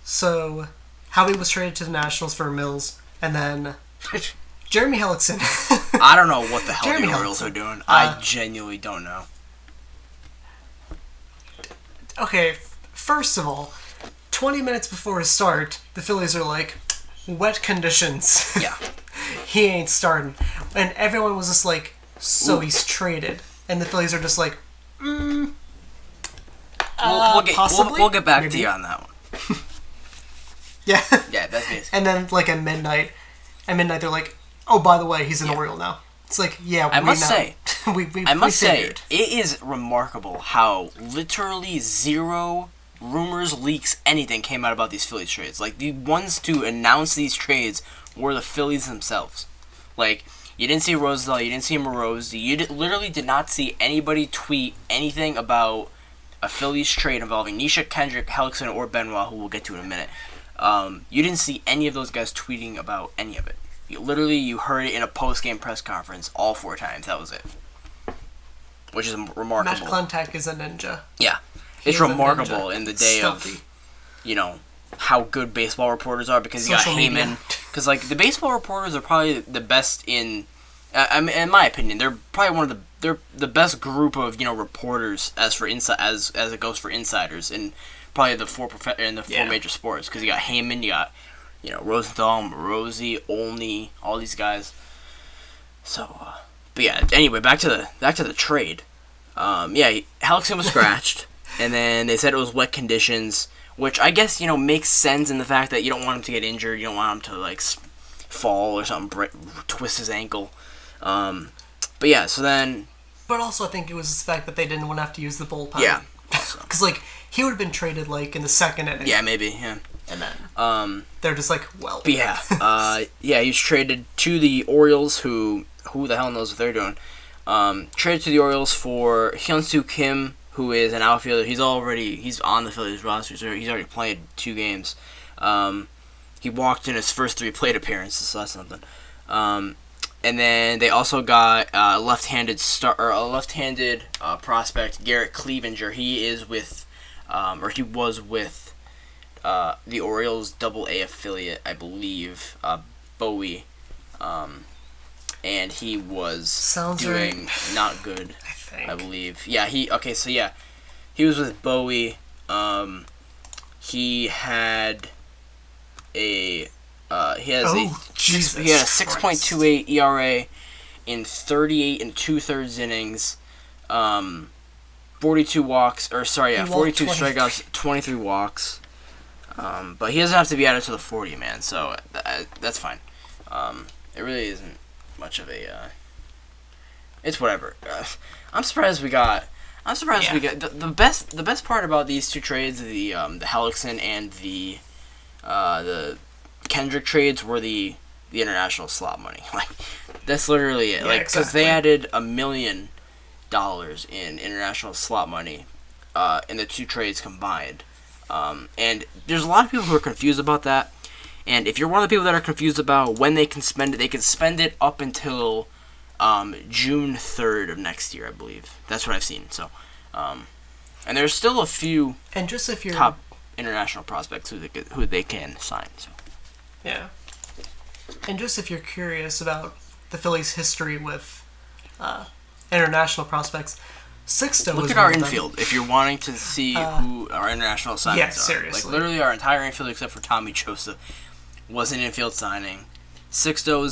So, Howie was traded to the Nationals for Mills, and then Jeremy Hellickson. I don't know what the hell Jeremy the Orioles Hellickson. are doing. I genuinely don't know. Okay, first of all, 20 minutes before his start, the Phillies are like, wet conditions. Yeah. He ain't starting. And everyone was just like, so he's traded. And the Phillies are just like, possibly? We'll get back Maybe. to you on that one. Yeah. Yeah, that's basically. And then, like, at midnight, they're like, oh, by the way, he's an Oriole now. It's like, yeah, I must say, we it is remarkable how literally zero rumors, leaks, anything came out about these Phillies trades. Like, the ones to announce these trades were the Phillies themselves. Like, you didn't see Rosedale, you didn't see Morosi, you literally did not see anybody tweet anything about a Phillies trade involving Nisha, Kendrick, Hellickson, or Benoit, who we'll get to in a minute. You didn't see any of those guys tweeting about any of it. You heard it in a post-game press conference all 4 times. That was it. Which is remarkable. Matt Klentak is a ninja. Yeah. He's It's remarkable in the day Stealthy. of, how good baseball reporters are because you got Social Heyman. media. Because, like, the baseball reporters are probably the best in my opinion, they're probably they're the best group of, reporters as it goes for insiders in probably the 4 major sports. Because you got Heyman, you got, Rosenthal, Morosi, Olney, all these guys. So, but yeah. Anyway, back to the trade. Hellickson was scratched, and then they said it was wet conditions, which I guess makes sense in the fact that you don't want him to get injured, you don't want him to like fall or something, twist his ankle. But yeah, so then. But also, I think it was the fact that they didn't want to have to use the bullpen. Yeah. Because he would have been traded like in the 2nd inning. Yeah, maybe. Yeah. And then they're just like, well. But yeah, he was traded to the Orioles, who the hell knows what they're doing. Traded to the Orioles for Hyun-Soo Kim, who is an outfielder. He's on the Phillies roster, so he's already played 2 games. He walked in his first 3 plate appearances, so that's something. And then they also got a left-handed prospect, Garrett Cleavinger. He is with, he was with the Orioles AA affiliate, I believe, Bowie. And he was doing not good, I think. I believe. Yeah, he was with Bowie. He had a Jesus he had a Christ. 6.28 ERA in 38 and 2/3 innings. 42 walks, or sorry, yeah, He walked 42 23. strikeouts, 23 walks. But he doesn't have to be added to the 40 man, so that's fine. It really isn't much of a. It's whatever. I'm surprised we got. The best part about these two trades, the Hellickson and the Kendrick trades, were the international slot money. Like that's literally it. Yeah, Like because exactly. they added $1 million in international slot money in the two trades combined. And there's a lot of people who are confused about that. And if you're one of the people that are confused about when they can spend it, they can spend it up until June 3rd of next year, I believe. That's what I've seen. So, and there's still a few And just if you're top international prospects who they can sign. So. Yeah. And just if you're curious about the Phillies' history with international prospects, Sixto Look was at our one of them. infield if you're wanting to see who our international signings yeah, are. seriously. Like literally our entire infield except for Tommy Joseph was an infield signing. Sixto,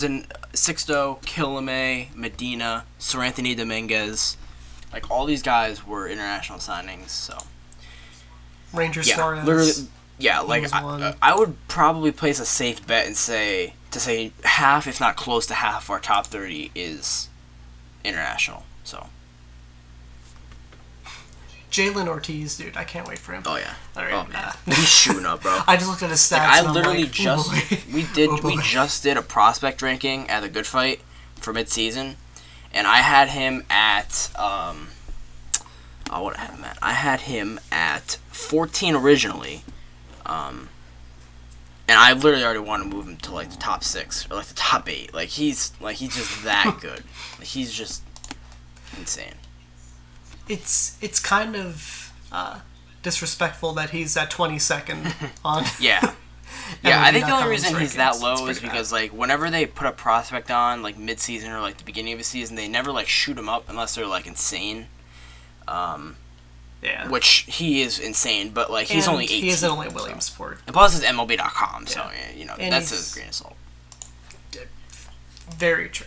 Kilame, Medina, Sir Anthony Dominguez. Like all these guys were international signings, so Ranger yeah, Suarez. literally, yeah. He Like was one. I would probably place a safe bet and say half, if not close to half, of our top 30 is international. So Jalen Ortiz, dude, I can't wait for him. oh yeah, All right, oh man, he's shooting up, bro. I just looked at his stats. Like, I and I'm literally like, just oh boy. we just did a prospect ranking at the Good Fight for mid-season, and I had him at what did I have him at? I had him at 14 originally, and I literally already want to move him to like the top 6 or like the top 8. Like he's just that good. Like, he's just insane. It's kind of disrespectful that he's at 22nd on. Yeah. Yeah, I think the only MLB.com's reason he's that rankings. low It's is pretty because bad. like whenever they put a prospect on like mid-season or like the beginning of a season, they never like shoot him up unless they're like insane. Yeah. Which he is insane, but like he's And only 18. He isn't only Williamsport. And plus it's MLB.com, so Yeah. yeah, you know And that's he's- a grain of salt. Very true.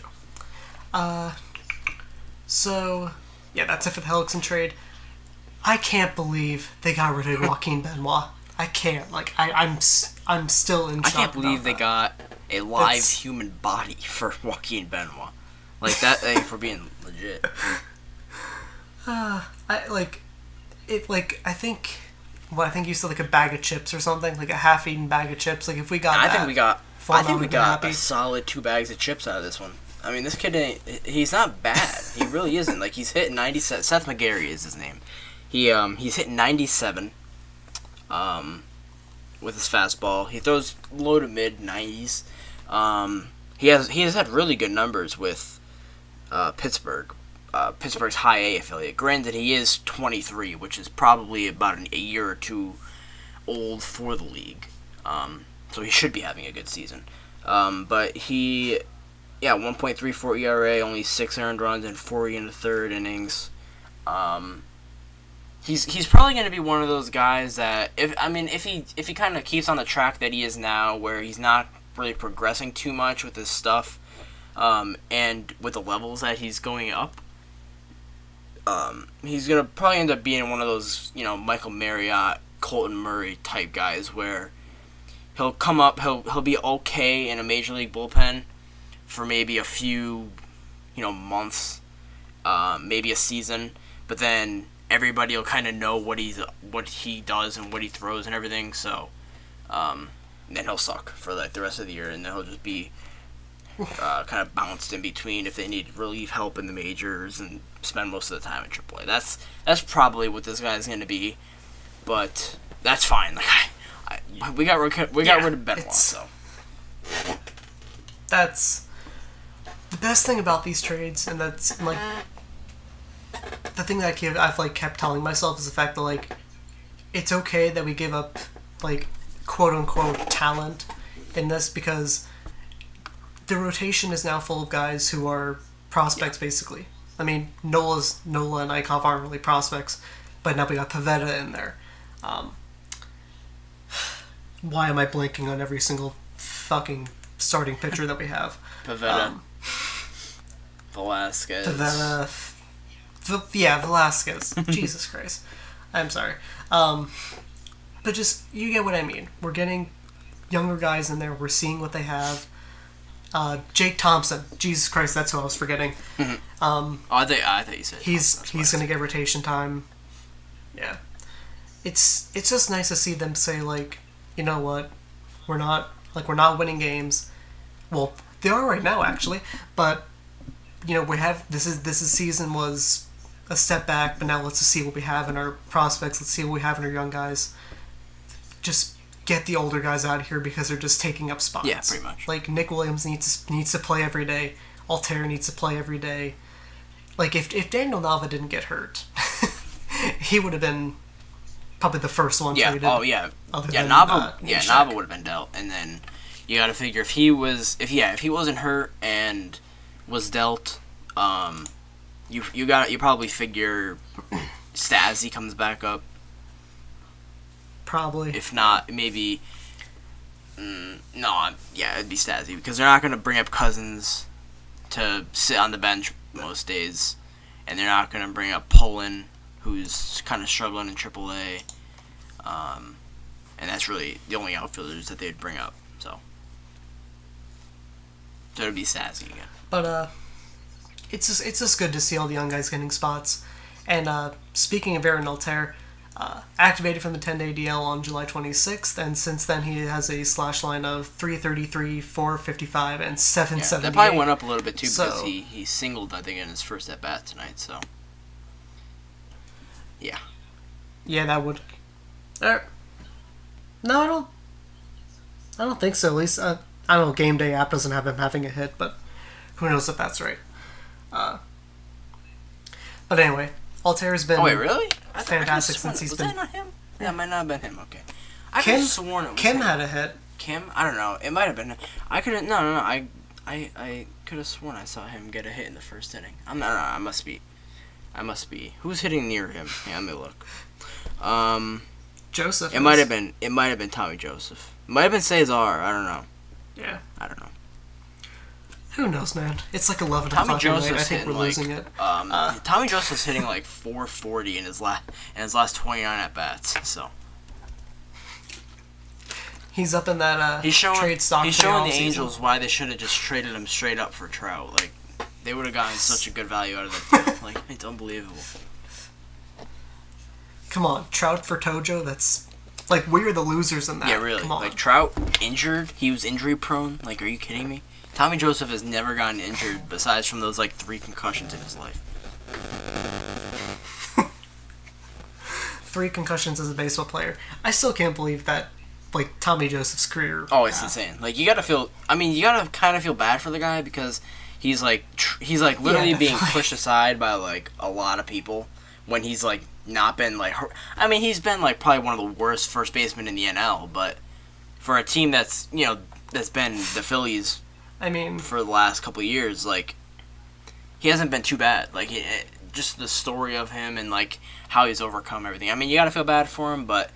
So, yeah, that's it for the Hellickson trade. I can't believe they got rid of Joaquin Benoit. I can't. Like, I'm still in I shock. can't believe about they that. got a live That's- human body for Joaquin Benoit. Like that thing for being legit. I like it. Like I think you said like a bag of chips or something, like a half-eaten bag of chips. Like if we got, I that, think we got Fallen would've been a happy. solid 2 bags of chips out of this one. I mean, this kid he's not bad. He really isn't. Like he's hit 97. Seth McGarry is his name. He's hit 97 with his fastball. He throws low to mid 90s. He has had really good numbers with Pittsburgh. Pittsburgh's high A affiliate. Granted, he is 23, which is probably about a year or two old for the league. So he should be having a good season. But he, 1.34 ERA, only 6 earned runs and 40 in the third innings. He's probably going to be one of those guys that if he kind of keeps on the track that he is now, where he's not really progressing too much with his stuff, and with the levels that he's going up, he's gonna probably end up being one of those Michael Marriott, Colton Murray type guys where he'll come up, he'll be okay in a major league bullpen for maybe a few months, maybe a season, but then everybody will kind of know what he does and what he throws and everything. So then he'll suck for like the rest of the year, and then he'll just be kind of bounced in between if they need relief help in the majors and spend most of the time in AAA. That's probably what this guy's going to be, but that's fine. Like we got rid of Benoit, so That's the best thing about these trades, and that's like the thing that I've like kept telling myself is the fact that like it's okay that we give up like quote unquote talent in this, because the rotation is now full of guys who are prospects basically. I mean, Nola and Eichhoff aren't really prospects, but now we got Pavetta in there. Why am I blanking on every single fucking starting pitcher that we have? Pavetta. Velasquez. Pavetta. Yeah, Velasquez. Jesus Christ. I'm sorry. But just, you get what I mean. We're getting younger guys in there. We're seeing what they have. Jake Thompson. Jesus Christ, that's who I was forgetting. I thought you said he's going to get rotation time. Yeah. It's just nice to see them say, like, you know what? We're not winning games. Well, they are right now, actually. But, you know, we have, this season was a step back, but now let's just see what we have in our prospects. Let's see what we have in our young guys. Just get the older guys out of here because they're just taking up spots. Yeah, pretty much. Like, Nick Williams needs to play every day. Altair needs to play every day. Like, if Daniel Nava didn't get hurt, he would have been probably the first one traded. Oh, yeah. Than, Nava would have been dealt. And then you got to figure if he wasn't hurt and was dealt, you probably figure Stassi comes back up. Probably. If not, maybe. It'd be Stassi because they're not going to bring up Cousins to sit on the bench most days, and they're not going to bring up Pullen, who's kind of struggling in AAA, and that's really the only outfielders that they'd bring up. So it'd be Stassi again. But it's just good to see all the young guys getting spots. And speaking of Aaron Altair, activated from the 10-day DL on July 26th, and since then he has a slash line of 333, 455, and 778. That probably went up a little bit too because he singled, I think, in his first at bat tonight. So yeah. Yeah, that would. No, I don't think so. At least I don't know. Game Day app doesn't have him having a hit, but who knows if that's right. But anyway, Altair's been. Oh wait, really? Fantastic since he's been. Was that not him? Yeah, it might not have been him. Okay. I could have sworn it was Kim him. had a hit. Kim? I don't know. It might have been him. I could have. No. I could have sworn I saw him get a hit in the first inning. I'm not. No, I must be. Who's hitting near him? Yeah, let me look. Joseph. It might have been. It might have been Tommy Joseph. It might have been Cesar. I don't know. Yeah. I don't know. Who knows, man? It's like 11 Tommy o'clock Joseph's at night. I think we're losing it. Tommy Joseph's hitting like 440 in his last 29 at bats. So he's up in that trade stock. He's showing the Angels why they should have just traded him straight up for Trout. Like they would have gotten such a good value out of that. Like it's unbelievable. Come on, Trout for Tojo. That's like we're the losers in that. Yeah, really. Come on. Like Trout injured. He was injury prone. Like, are you kidding me? Tommy Joseph has never gotten injured besides from those, like, 3 concussions in his life. 3 concussions as a baseball player. I still can't believe that, like, Tommy Joseph's career. Oh, it's insane. Like, you gotta kind of feel bad for the guy because he's literally being pushed aside by, like, a lot of people when he's, like, not been, like... I mean, he's been, like, probably one of the worst first basemen in the NL, but for a team that's, you know, that's been the Phillies... I mean, for the last couple of years, like, he hasn't been too bad. Like, just the story of him and, like, how he's overcome everything. I mean, you gotta feel bad for him, but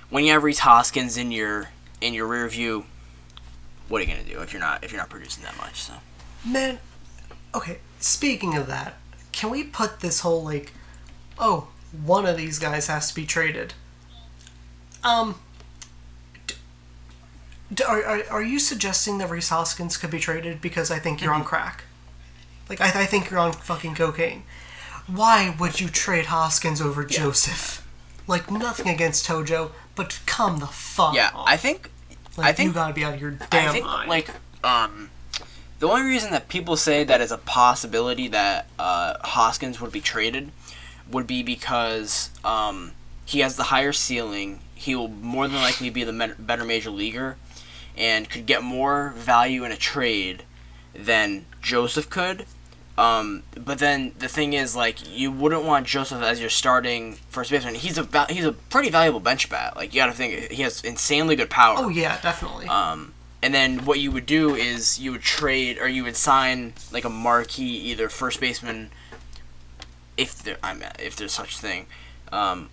when you have Rhys Hoskins in your rear view, what are you gonna do if you're not producing that much? So, man, okay. Speaking of that, can we put this whole like, oh, one of these guys has to be traded? Are you suggesting that Rhys Hoskins could be traded because I think you're on crack? Like, I think you're on fucking cocaine. Why would you trade Hoskins over Joseph? Like, nothing against Tojo, but come the fuck on. I think you gotta be out of your damn mind. Like, the only reason that people say that is a possibility that Hoskins would be traded would be because he has the higher ceiling. He will more than likely be the better major leaguer and could get more value in a trade than Joseph could. But then the thing is, like, you wouldn't want Joseph as your starting first baseman. He's a pretty valuable bench bat. Like, you got to think he has insanely good power. Oh yeah, definitely. And then what you would do is you would trade or you would sign like a marquee either first baseman, if there's such a thing,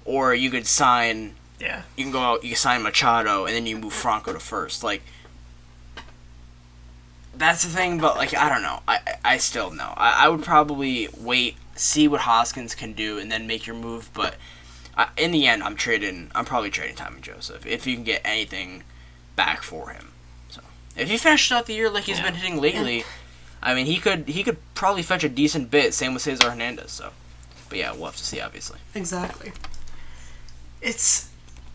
or you could sign Yeah. You can go out, you can sign Machado, and then you move Franco to first. Like, that's the thing, but, like, I don't know. I still know. I would probably wait, see what Hoskins can do, and then make your move, but in the end, I'm probably trading Tommy Joseph, if you can get anything back for him. So, if he finished out the year like he's been hitting lately, I mean, he could probably fetch a decent bit, same with Cesar Hernandez, so. But yeah, we'll have to see, obviously. Exactly.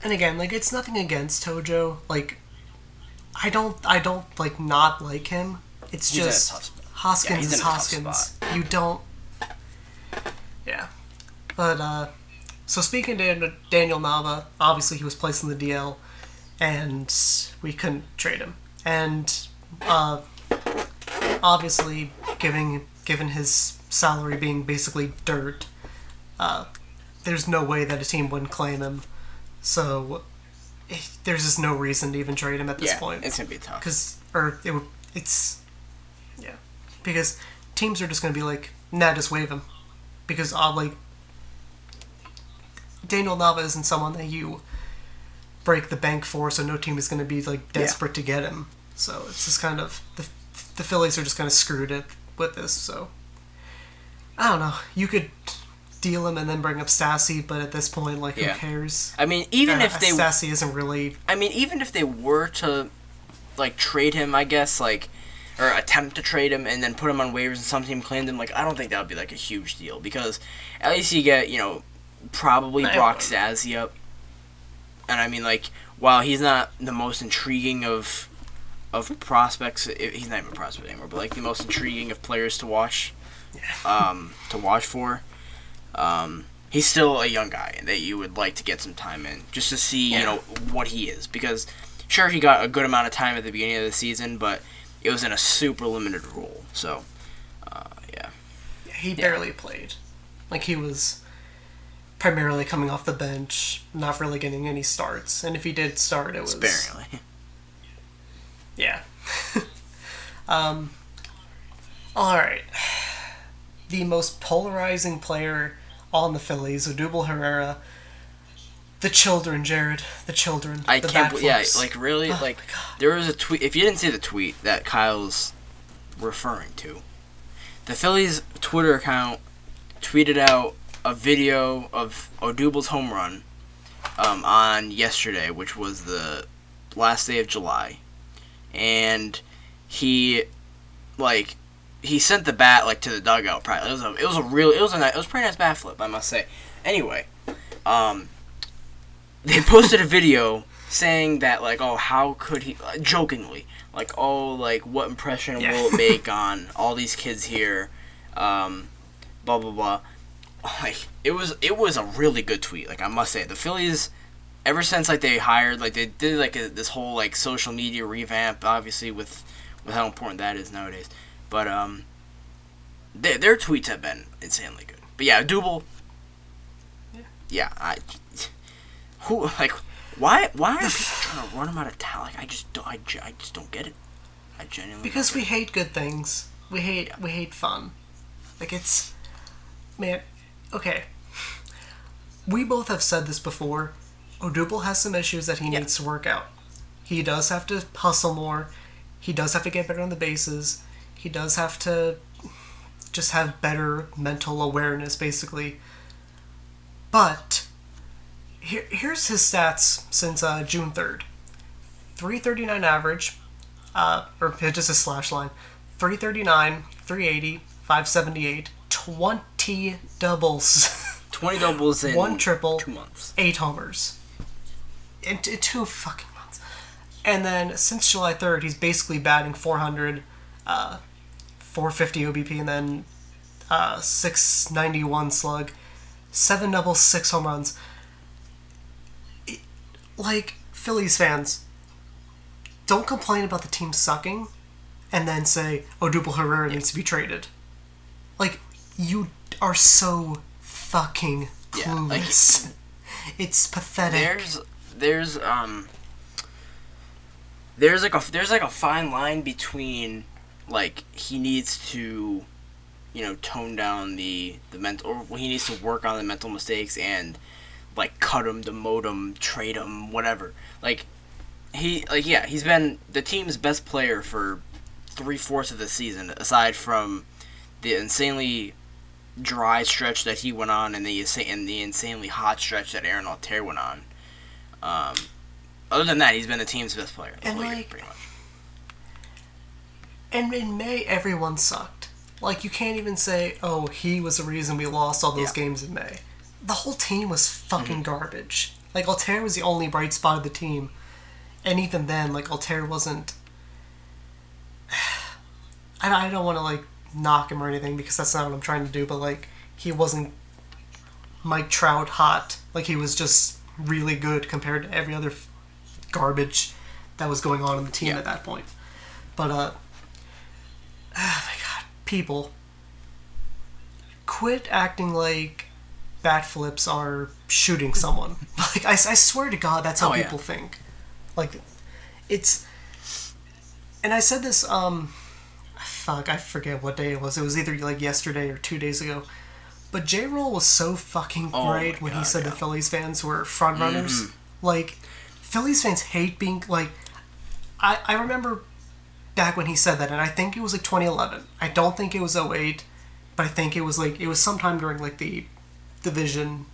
And again, like, it's nothing against Tojo. Like, I don't like, not like him. It's He's just in a tough spot. Hoskins He's is in a tough Hoskins. spot. You don't. Yeah. But, so speaking to Daniel Nava, obviously he was placed in the DL, and we couldn't trade him. And, obviously, given his salary being basically dirt, there's no way that a team wouldn't claim him. So there's just no reason to even trade him at this point. It's gonna be tough. Because teams are just gonna be like, nah, just waive him, because Daniel Nava isn't someone that you break the bank for, so no team is gonna be like desperate to get him. So it's just kind of the Phillies are just kind of screwed it with this. So I don't know. You could deal him and then bring up Stassi, but at this point, like, who cares? I mean, even if they Stassi isn't really. I mean, even if they were to, like, trade him, I guess, like, or attempt to trade him and then put him on waivers and some team claimed him, like, I don't think that would be, like, a huge deal, because at least you get, probably Brock Stassi up. And I mean, like, while he's not the most intriguing of prospects, he's not even a prospect anymore, but, like, the most intriguing of players to watch, for. He's still a young guy that you would like to get some time in, just to see, what he is. Because, sure, he got a good amount of time at the beginning of the season, but it was in a super limited role. So, yeah. He barely played. Like, he was primarily coming off the bench, not really getting any starts. And if he did start, it was... Sparingly. Yeah. Alright. The most polarizing player on the Phillies, Odubel Herrera. The children, Jared. The children. I the can't believe... Yeah, backflips. like, really? Like, there was a tweet... If you didn't see the tweet that Kyle's referring to, the Phillies Twitter account tweeted out a video of Odubel's home run on yesterday, which was the last day of July. And he sent the bat, like, to the dugout. Probably it was a pretty nice bat flip, I must say. Anyway, they posted a video saying that, like, oh, how could he, jokingly, like, oh, like, what impression will it make on all these kids here, blah blah blah. Like, it was a really good tweet. Like, I must say, the Phillies, ever since, like, they hired, like, they did, like, this whole, like, social media revamp, obviously with how important that is nowadays. But, their tweets have been insanely good. But yeah, Odubel. Yeah, why are people trying to run him out of town? Like, I just don't get it. I genuinely. Because we hate good things. We hate fun. Like, it's, man, okay. We both have said this before. Odubel has some issues that he needs to work out. He does have to hustle more. He does have to get better on the bases. He does have to just have better mental awareness, basically. But here's his stats since June 3rd. 339 average, or just a slash line. 339, 380, 578, 20 doubles. 20 doubles in 1 triple, 2 months. 8 homers. In 2 fucking months. And then since July 3rd, he's basically batting 400, 450 OBP, and then 691 slug, 7 doubles, 6 home runs. Like, Phillies fans, don't complain about the team sucking and then say, Odubel Herrera needs to be traded. Like, you are so fucking clueless. Like, it's pathetic. There's like a fine line between, like, he needs to, tone down the mental, or he needs to work on the mental mistakes, and, like cut him, demote him, trade him, whatever. He's been the team's best player for 3/4 of the season, aside from the insanely dry stretch that he went on and the insanely hot stretch that Aaron Altair went on. Other than that, he's been the team's best player the whole year, pretty much. And in May, everyone sucked. Like, you can't even say, oh, he was the reason we lost all those games in May. The whole team was fucking garbage. Like, Altair was the only bright spot of the team. And even then, like, Altair wasn't... I don't want to, like, knock him or anything, because that's not what I'm trying to do, but, like, he wasn't Mike Trout hot. Like, he was just really good compared to every other garbage that was going on in the team at that point. But, oh my god, people, quit acting like bat flips are shooting someone. Like, I swear to God, that's how people think. Like, it's... And I said this, fuck, I forget what day it was. It was either, like, yesterday or 2 days ago. But J-Roll was so fucking great when he said the Phillies fans were frontrunners. Mm-hmm. Like, Phillies fans hate being, like... I remember back when he said that, and I think it was, like, 2011. I don't think it was 2008, but I think it was, like, it was sometime during, like, the division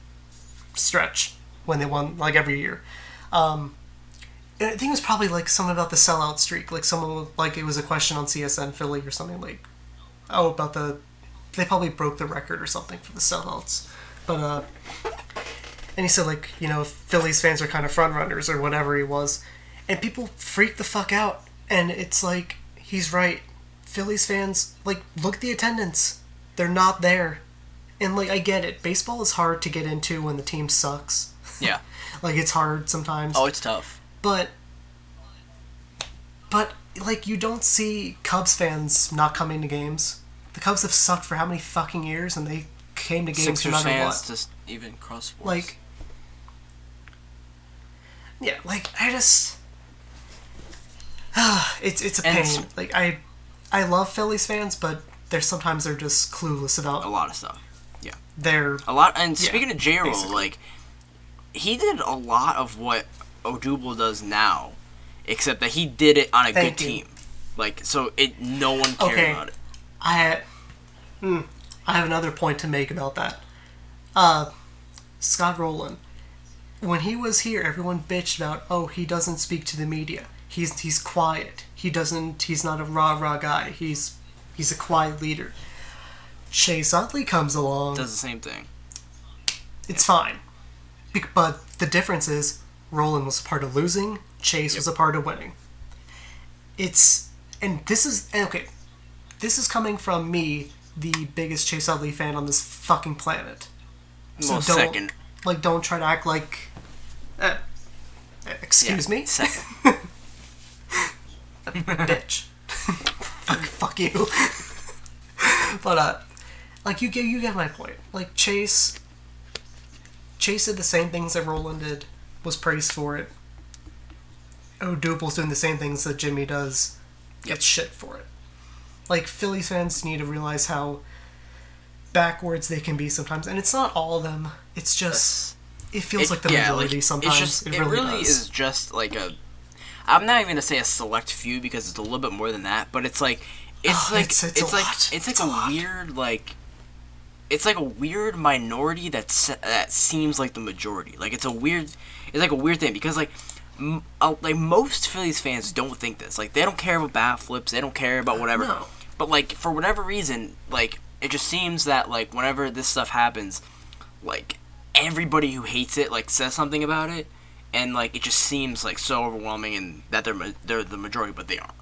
stretch when they won, like, every year. And I think it was probably, like, something about the sellout streak. Like, someone, like, it was a question on CSN Philly or something, like, about the... They probably broke the record or something for the sellouts. But, and he said, like, you know, Phillies fans are kind of frontrunners or whatever he was. And people freak the fuck out. And it's like, he's right. Phillies fans, like, look at the attendance. They're not there. And, like, I get it. Baseball is hard to get into when the team sucks. Yeah. Like, it's hard sometimes. Oh, it's tough. But, like, you don't see Cubs fans not coming to games. The Cubs have sucked for how many fucking years, and they came to games no matter fans what. Just even cross sports. Like, yeah, like, I just... it's a pain. Like, I love Phillies fans, but sometimes they're just clueless about... A lot of stuff. Yeah. They're... A lot, and speaking of J-Roll, basically. like, he did a lot of what Odubel does now, except that he did it on a good team. Like, so no one cared about it. I have another point to make about that. Scott Rowland, when he was here, everyone bitched about, oh, he doesn't speak to the media. He's quiet. He's not a rah-rah guy. He's a quiet leader. Chase Utley comes along. Does the same thing. It's fine. But the difference is, Rowland was a part of losing, Chase was a part of winning. This is coming from me, the biggest Chase Utley fan on this fucking planet. So don't try to act like... excuse me? Second. Bitch. fuck you. But, like, you get my point. Like, Chase did the same things that Rowland did, was praised for it. Odubel's doing the same things that Jimmy does, gets shit for it. Like, Phillies fans need to realize how backwards they can be sometimes, and it's not all of them. It's just it feels like the majority sometimes. It really is just like a... I'm not even gonna say a select few because it's a little bit more than that, but it's like it's a weird minority that seems like the majority. Like it's like a weird thing because like most Phillies fans don't think this. Like they don't care about bat flips, they don't care about whatever. No. But like for whatever reason, like it just seems that like whenever this stuff happens, like everybody who hates it like says something about it. And, like, it just seems, like, so overwhelming and that they're the majority, but they aren't.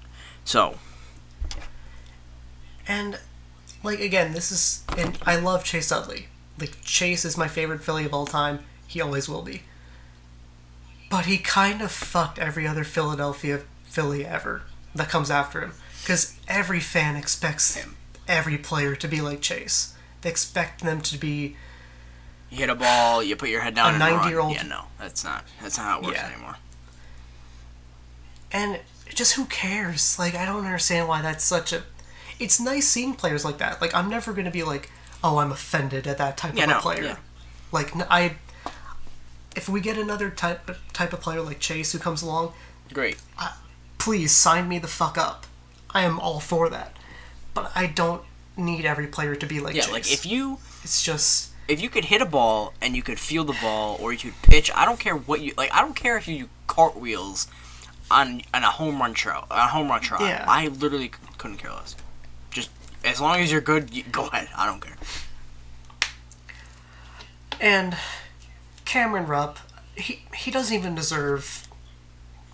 So. And, like, again, and I love Chase Utley. Like, Chase is my favorite Philly of all time. He always will be. But he kind of fucked every other Philadelphia Philly ever that comes after him. Because every fan expects every player to be like Chase. They expect them to be... You hit a ball, you put your head down and 90-year-old... run. Yeah, no, that's not how it works anymore. And just who cares? Like, I don't understand why that's such a... It's nice seeing players like that. Like, I'm never going to be like, oh, I'm offended at that type of a player. Yeah. Like, if we get another type of player like Chase who comes along, Great. Please sign me the fuck up. I am all for that. But I don't need every player to be like Chase. Yeah, like It's just... If you could hit a ball and you could feel the ball or you could pitch, I don't care what you... Like, I don't care if you do cartwheels on a home run try. Yeah. I literally couldn't care less. Just, as long as you're good, go ahead. I don't care. And Cameron Rupp, he doesn't even deserve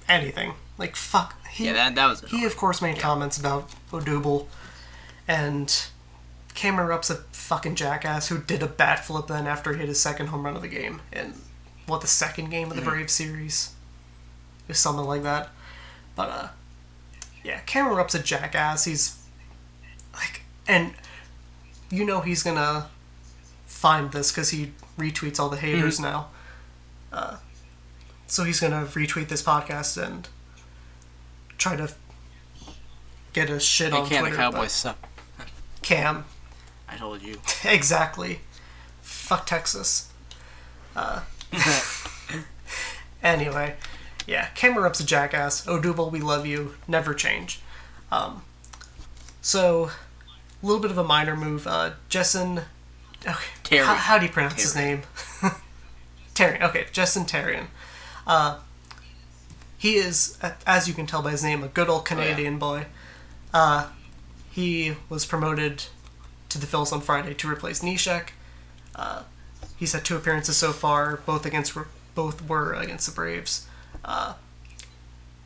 anything. Like, fuck. That was... He, of course, made comments about Odubel, and Cameron Rupp's a fucking jackass who did a bat flip then after he hit his second home run of the game in, the second game of the Braves series? Or something like that. But, yeah, Cameron Rupp's a jackass. He's, like, and you know he's gonna find this because he retweets all the haters now. So he's gonna retweet this podcast and try to get a shit on Twitter. The Cowboys suck. Cam. I told you. Exactly. Fuck Texas. Anyway, yeah, Cameron Rupp's a jackass. Odubel, we love you. Never change. So, a little bit of a minor move. Jessen... Okay, Terry. How do you pronounce his name? Terrian. Okay, Jessen Terrian. He is, as you can tell by his name, a good old Canadian boy. He was promoted to the Phillies on Friday to replace Neshek. He's had 2 appearances so far, both were against the Braves.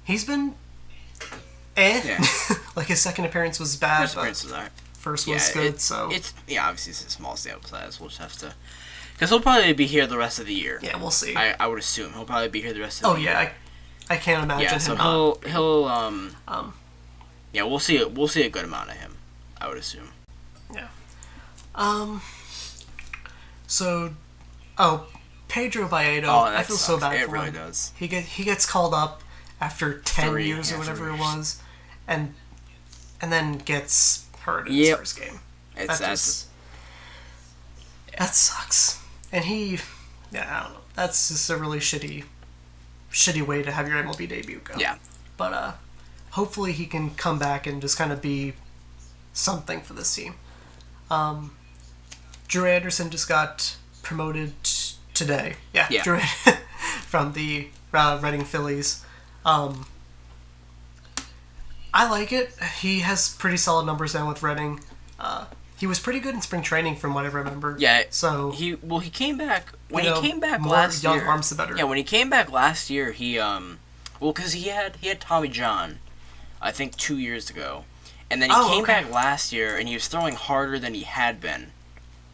He's been Yeah. Like his second appearance was bad. First appearance was alright. First was good, so it's obviously it's a small sample size. We'll just have to, because he'll probably be here the rest of the year. yeah, we'll see. I would assume he'll probably be here the rest of the year. Oh yeah, I can't imagine Yeah, him so not. he'll yeah, we'll see a good amount of him, I would assume. Yeah. So, Pedro Baedo. I feel so bad It for really him. does. He gets called up after 10 3 years or whatever it years. was, and then gets hurt in his first game. That sucks. And I don't know. That's just a really shitty way to have your MLB debut go. Yeah. But hopefully he can come back and just kind of be something for this team. Drew Anderson just got promoted today. Yeah. Drew from the Reading Phillies. I like it. He has pretty solid numbers now with Reading. He was pretty good in spring training, from what I remember. Yeah. So he came back when he came back more last young year. arms the better. Yeah, when he came back last year, he because he had Tommy John, I think 2 years ago, and then he came back last year and he was throwing harder than he had been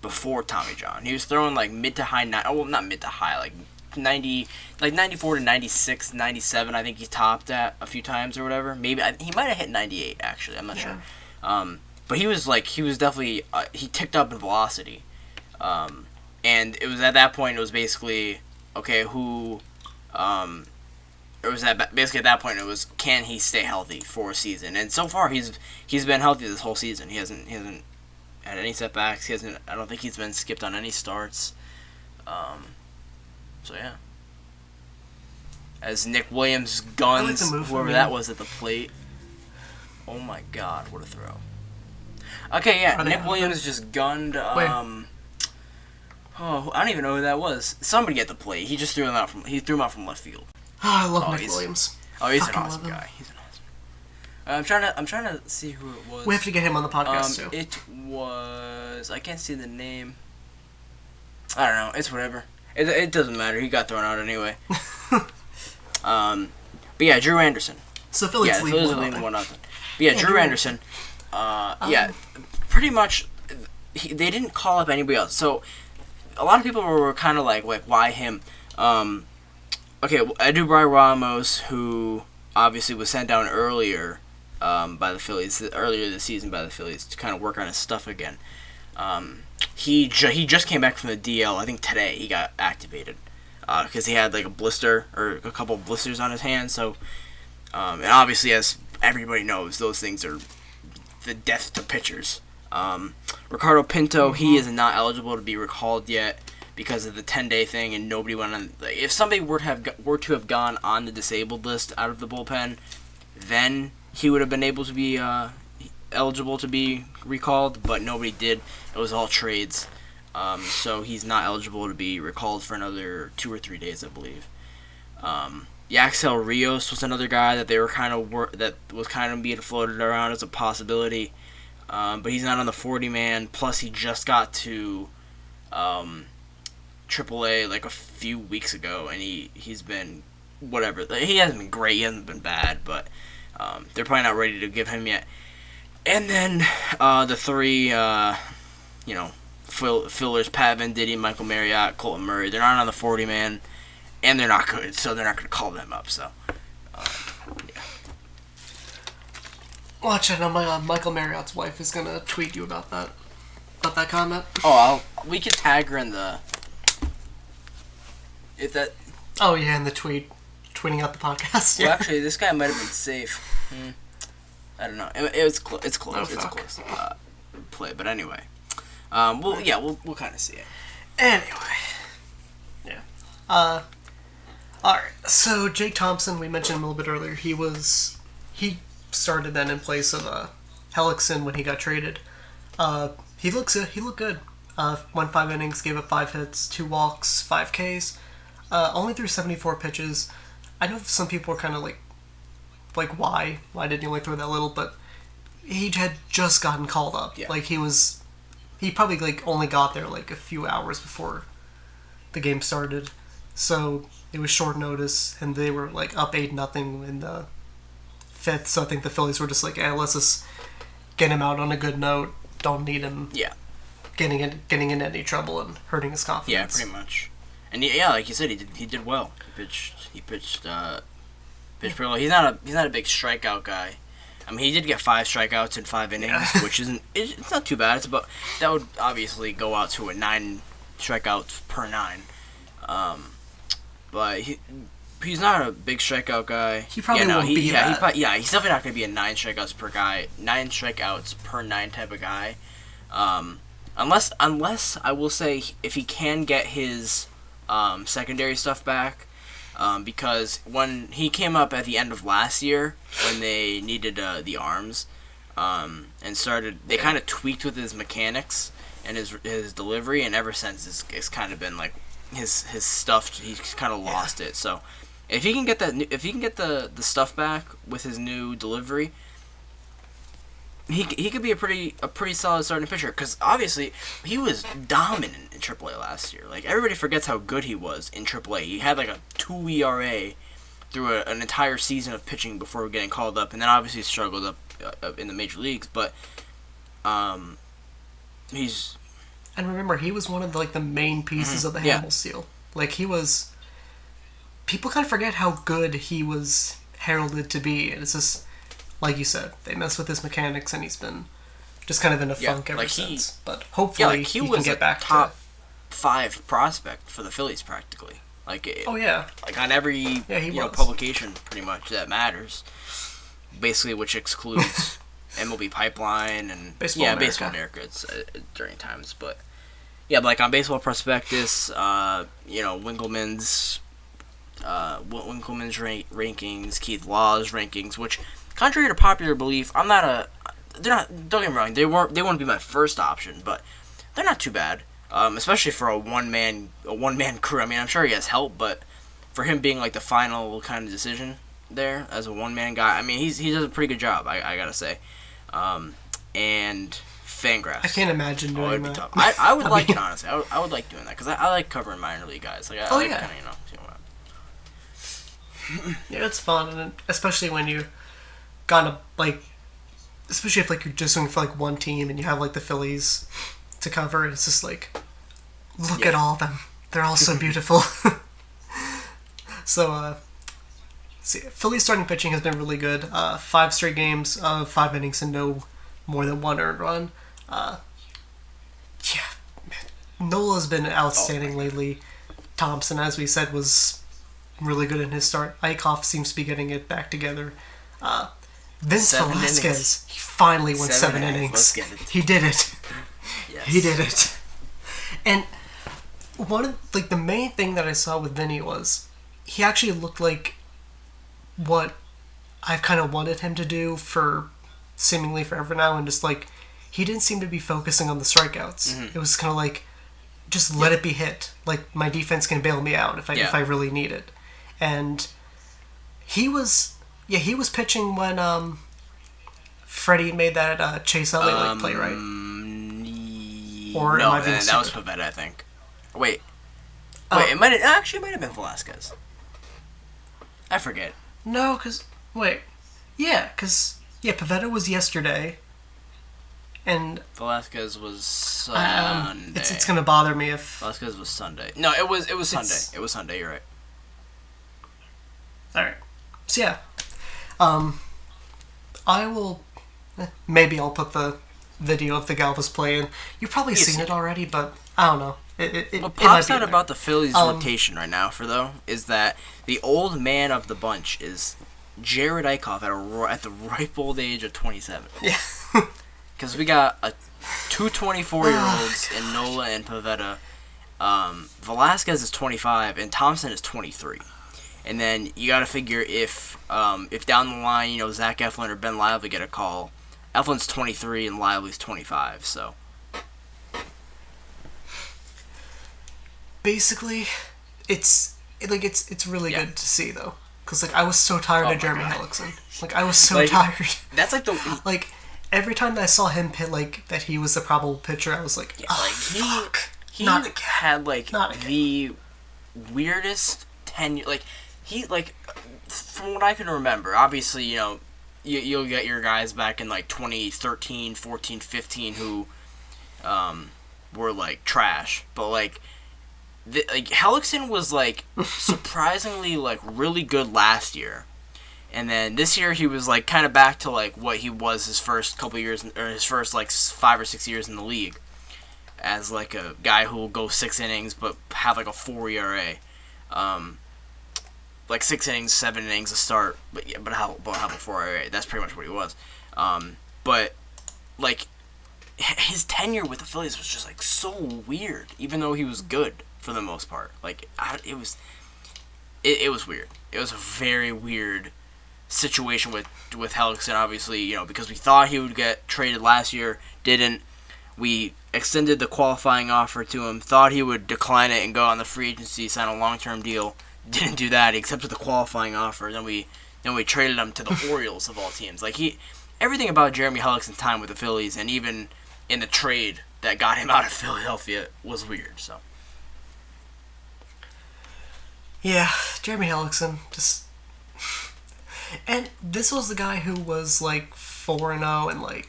before Tommy John. He was throwing like mid to high not mid to high, like 94 to 96, 97. I think he topped at a few times or whatever. Maybe he might have hit 98 actually. I'm not sure. But he was definitely he ticked up in velocity, and it was at that point it was basically okay basically at that point it was, can he stay healthy for a season? And so far he's been healthy this whole season. He hasn't had any setbacks. I don't think he's been skipped on any starts. So yeah. As Nick Williams guns whoever that was at the plate. Oh my God, what a throw. Okay, yeah, Nick Williams just gunned, I don't even know who that was. Somebody at the plate. He just threw him out from left field. I love Nick Williams. Oh, he's an awesome guy. He's an awesome guy. I'm trying to see who it was. We have to get him on the podcast too. It was, I can't see the name. I don't know. It's whatever. It doesn't matter. He got thrown out anyway. But yeah, Drew Anderson. So Phillies lead 1-0. But yeah, Drew Anderson. Pretty much, they didn't call up anybody else. So, a lot of people were kind of like, why him? Edubray Ramos, who obviously was sent down earlier by the Phillies, earlier this season by the Phillies, to kind of work on his stuff again. He just came back from the DL. I think today he got activated because he had like a blister or a couple of blisters on his hand. So, and obviously, as everybody knows, those things are the death to pitchers. Ricardo Pinto, he is not eligible to be recalled yet because of the 10-day thing, and nobody went on. Like, if somebody were to have gone on the disabled list out of the bullpen, then he would have been able to be eligible to be recalled, but nobody did. It was all trades, so he's not eligible to be recalled for another 2 or 3 days, I believe. Yaxel Rios was another guy that they were that was kind of being floated around as a possibility, but he's not on the 40-man. Plus, he just got to AAA like a few weeks ago, and he's been whatever. He hasn't been great. He hasn't been bad, but they're probably not ready to give him yet. And then the three, fillers: Pat Venditti, Michael Marriott, Colton Murray. They're not on the 40-man. And they're not good, so they're not going to call them up. So, yeah. Watch, I know Michael Marriott's wife is going to tweet you about that comment. Oh, we could tag her in the... If that... Oh, yeah, in the tweeting out the podcast. Well, actually, this guy might have been safe. I don't know. It's close. It's Oh, close. It's fuck. close play, but anyway. We'll kind of see it. Anyway. Yeah. Alright, so Jake Thompson, we mentioned him a little bit earlier. He started then in place of Hellickson when he got traded. He looked good. Went 5 innings, gave up 5 hits, 2 walks, 5 Ks. Only threw 74 pitches. I know some people were kind of like why didn't he only throw that little? But he had just gotten called up. Yeah. Like he probably only got there a few hours before the game started. So it was short notice, and they were up 8-0 in the 5th. So I think the Phillies were just let's just get him out on a good note. Don't need him. Yeah. Getting in any trouble and hurting his confidence. Yeah, pretty much. And like you said, he did well. He pitched pretty well. He's not a big strikeout guy. I mean, he did get 5 strikeouts in 5 innings, which it's not too bad. That would obviously go out to a 9 strikeouts per 9. But he's not a big strikeout guy. He probably won't be that. He's definitely not going to be a 9 strikeouts per 9 type of guy. Unless I will say if he can get his secondary stuff back, because when he came up at the end of last year when they needed the arms, and they kind of tweaked with his mechanics and his delivery, and ever since it's kind of been his stuff, he's kind of lost it. So if he can get the stuff back with his new delivery, he could be a pretty solid starting pitcher, because obviously he was dominant in AAA last year. Everybody forgets how good he was in AAA. He had a 2 ERA through an entire season of pitching before getting called up, and then obviously struggled up in the major leagues. But he's... And remember, he was one of the main pieces of the Hamel seal. He was... People kind of forget how good he was heralded to be, and it's just, like you said, they mess with his mechanics, and he's been just kind of in a funk ever since. But hopefully he can get back top 5 prospect for the Phillies, practically. On every publication, pretty much, that matters. Basically, which excludes MLB Pipeline and Baseball Baseball America. It's during times, but on Baseball Prospectus, Winkleman's rankings, Keith Law's rankings, which, contrary to popular belief, don't get me wrong, they wouldn't be my first option, but they're not too bad, especially for a one-man crew. I mean, I'm sure he has help, but for him being the final kind of decision there as a one-man guy, I mean, he does a pretty good job, I gotta say. And Fangraphs. I can't imagine doing that. Tough. I would like it, honestly. I would like doing that, because I like covering minor league guys. I like kind of, Yeah, it's fun, and especially when you gotta especially if you're just doing for one team and you have the Phillies to cover. It's just look at all of them. They're all so beautiful. So, Phillies starting pitching has been really good. 5 straight games of 5 innings and no more than 1 earned run. Nola's been outstanding lately. Thompson, as we said, was really good in his start. Eichhoff seems to be getting it back together. Vince Velasquez, he finally went 7 innings. Let's get it. He did it. Yes. He did it. And one of like the main thing that I saw with Vinny was he actually looked like what I've kind of wanted him to do for seemingly forever now, and just like he didn't seem to be focusing on the strikeouts. Mm-hmm. It was kind of like just let it be hit. Like my defense can bail me out if I really need it. And he was pitching when Freddie made that Chase Elliott play, right? Or no, that was Pavetta, I think. Wait, it might have been Velasquez. I forget. No, because Pavetta was yesterday, and Velasquez was Sunday. It's gonna bother me if Velasquez was Sunday. No, it was Sunday. It was Sunday. You're right. All right. So yeah, I will. Maybe I'll put the video of the Galvis play in. You've probably seen it already, but I don't know. What pops out about the Phillies rotation right now, is that the old man of the bunch is Jared Eichhoff at the ripe old age of 27. Yeah. Because we got two 24-year-olds in Nola and Pavetta. Velasquez is 25 and Thompson is 23. And then you got to figure if down the line, Zach Eflin or Ben Lively get a call, Eflin's 23 and Lively's 25. So basically, it's really good to see though, because I was so tired of Jeremy Hellickson. I was so tired. That's the every time that I saw him pit that he was the probable pitcher, I was like, fuck. He had the weirdest tenure. From what I can remember, obviously, you'll get your guys back in 2013, 14, 15 who were trash, but Hellickson was surprisingly really good last year, and then this year he was kind of back to what he was his first couple years, or his first 5 or 6 years in the league, as a guy who will go 6 innings but have a 4 ERA. 6 innings, 7 innings to start, but how about 4 ERA? That's pretty much what he was. But his tenure with the Phillies was just so weird, even though he was good for the most part. It was weird. It was a very weird situation with Hellickson, obviously, because we thought he would get traded last year, didn't. We extended the qualifying offer to him, thought he would decline it and go on the free agency, sign a long-term deal. Didn't do that. He accepted the qualifying offer. Then we traded him to the Orioles of all teams. Everything about Jeremy Hellickson's time with the Phillies, and even in the trade that got him out of Philadelphia, was weird. So yeah, Jeremy Hellickson just, and this was the guy who was 4-0 and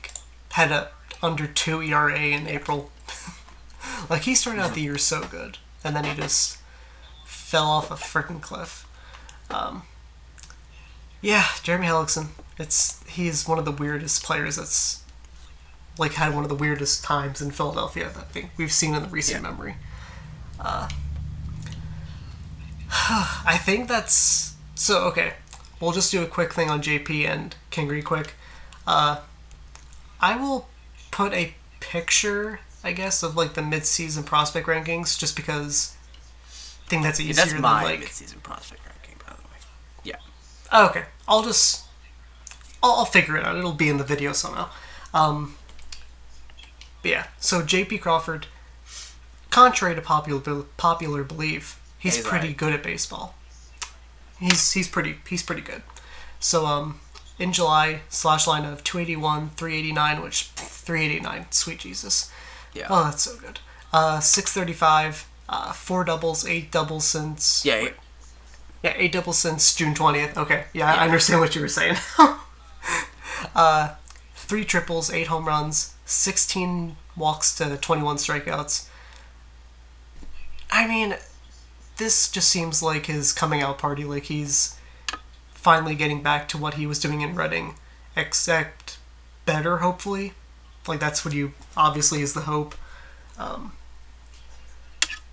had a under 2 ERA in April. He started out the year so good, and then he just fell off a freaking cliff. Yeah, Jeremy Hellickson. He's one of the weirdest players that's had one of the weirdest times in Philadelphia that I think we've seen in the recent memory. I think that's so. Okay, we'll just do a quick thing on JP and Kingery quick. I will put a picture, I guess, of the mid-season prospect rankings, just because I think that's easier that's than my mid-season prospect ranking, by the way. Yeah. Okay, I'll figure it out. It'll be in the video somehow. But yeah, so JP Crawford, contrary to popular belief, he's pretty good at baseball. He's pretty good. So in July, slash line of 281, 389, which 389, sweet Jesus. Yeah. Oh, that's so good. 635, 4 doubles, 8 doubles since. Yeah. 8 doubles since June 20th. Okay, yeah. I understand what you were saying. 3 triples, 8 home runs, 16 walks to 21 strikeouts. I mean, this just seems like his coming out party. He's finally getting back to what he was doing in Reading, except better, hopefully. That's what obviously is the hope.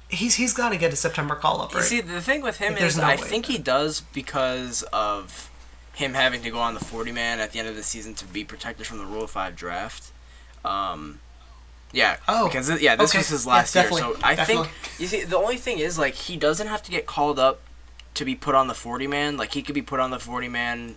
He's got to get a September call-up, right? See, the thing with him is I think he does because of him having to go on the 40-man at the end of the season to be protected from the Rule 5 draft. Yeah. Oh. Because this okay. was his last year. So I definitely. think you see the only thing is like he doesn't have to get called up to be put on the 40 man. Like he could be put on the 40 man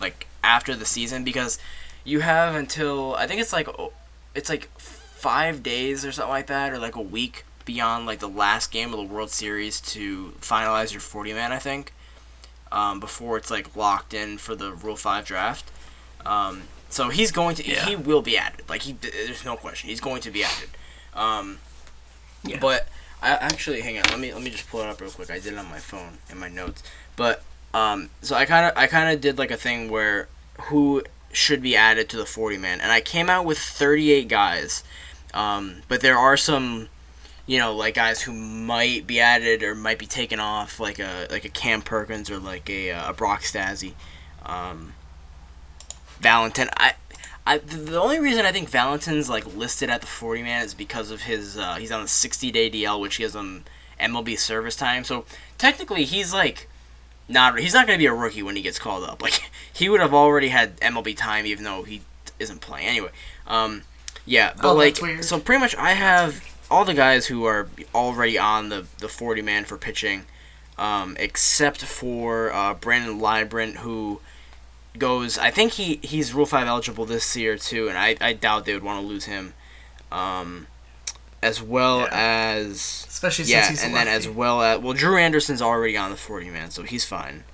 like after the season because you have until I think it's like 5 days or something like that or like a week beyond like the last game of the World Series to finalize your 40 man, I think. Before it's like locked in for the Rule 5 draft. So he's going to he will be added. Like there's no question. He's going to be added. But I actually hang on. Let me just pull it up real quick. I did it on my phone in my notes. But so I kind of did like a thing where who should be added to the 40 man, and I came out with 38 guys. But there are some, like guys who might be added or might be taken off, like a Cam Perkins or like a Brock Stassi, Valentin. The only reason I think Valentin's like listed at the 40 man is because of his he's on the 60-day DL, which gives him MLB service time. So technically, he's like he's not going to be a rookie when he gets called up. Like he would have already had MLB time, even though he isn't playing anyway. But so pretty much I have all the guys who are already on the 40 man for pitching, except for Brandon Librant, who goes. I think he's Rule 5 eligible this year too, and I doubt they would want to lose him. As well as especially since he's a and then as well as Drew Anderson's already on the 40 man, so he's fine.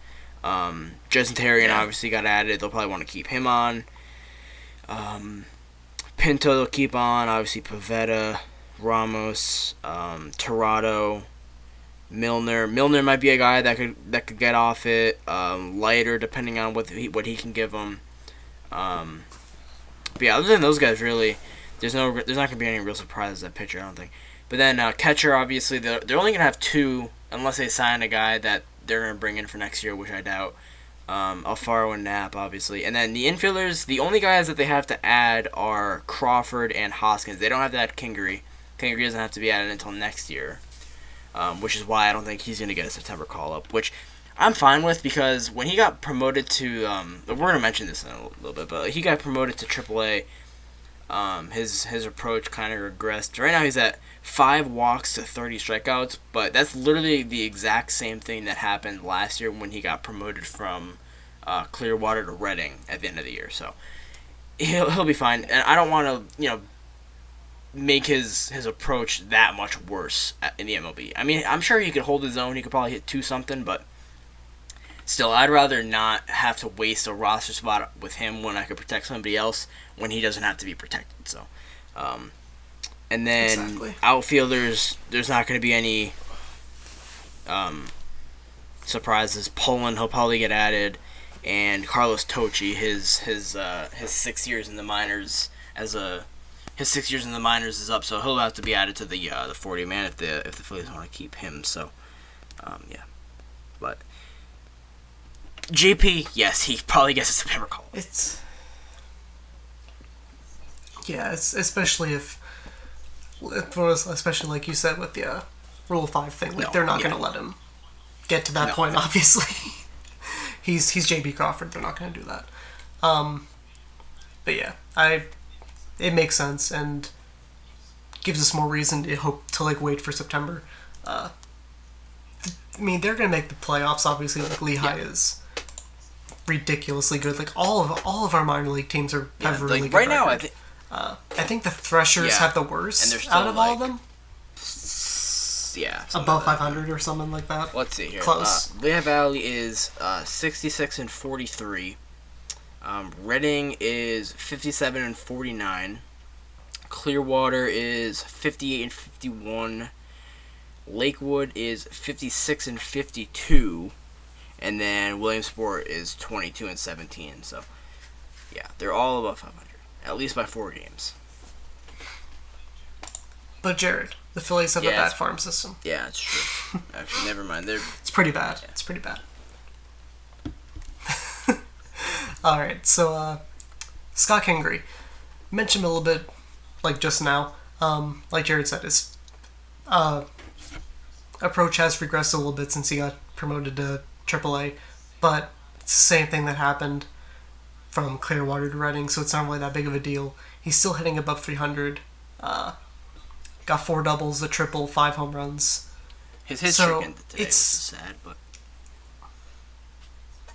Jason Terrian obviously got added. They'll probably want to keep him on. Pinto they'll keep on. Obviously Pavetta, Ramos, Torado, Milner. Milner might be a guy that could get off it. Lighter, depending on what he can give them. But yeah, other than those guys, really, there's not gonna be any real surprises at pitcher, I don't think. But then catcher, obviously, they're only gonna have 2 unless they sign a guy that they're gonna bring in for next year, which I doubt. Alfaro and Knapp, obviously. And then the infielders, the only guys that they have to add are Crawford and Hoskins. They don't have to add Kingery. Kingery doesn't have to be added until next year, which is why I don't think he's going to get a September call-up, which I'm fine with because when he got promoted to, we're going to mention this in a little bit, but he got promoted to AAA, his approach kind of regressed. Right now he's at 5 walks to 30 strikeouts, but that's literally the exact same thing that happened last year when he got promoted from Clearwater to Reading at the end of the year. So he'll be fine, and I don't want to make his approach that much worse in the MLB. I mean, I'm sure he could hold his own. He could probably hit 2 something, but still, I'd rather not have to waste a roster spot with him when I could protect somebody else when he doesn't have to be protected. So, and then outfielders, there's not going to be any surprises. Poland, he'll probably get added, and Carlos Tocci, his 6 years in the minors his 6 years in the minors is up, so he'll have to be added to the 40 man if the Phillies want to keep him. So, but JP, yes, he probably gets a September call. It's especially especially like you said with the Rule 5 thing. Like they're not going to let him get to that point. Obviously, he's JP Crawford. They're not going to do that. But yeah, it makes sense and gives us more reason to hope to wait for September. I mean, they're going to make the playoffs. Obviously, Lehigh is ridiculously good. Like all of our minor league teams have really good right record. Now. I think the Threshers have the worst and out of all of them. Yeah, above 500 or something like that. Let's see here. Close. Lehigh Valley is 66-43. Reading is 57-49. Clearwater is 58-51. Lakewood is 56-52. And then Williamsport is 22-17. So, yeah, they're all above 500, at least by 4 games. But Jared, the Phillies have a bad farm system. Yeah, it's true. Actually, never mind. It's pretty bad. Yeah. It's pretty bad. All right, so Scott Kingery, mentioned a little bit, just now. Like Jared said, his approach has regressed a little bit since he got promoted to AAA, but it's the same thing that happened from Clearwater to Reading, so it's not really that big of a deal. He's still hitting above 300 Got 4 doubles, a triple, 5 home runs. His hit streak ended today, which is sad, but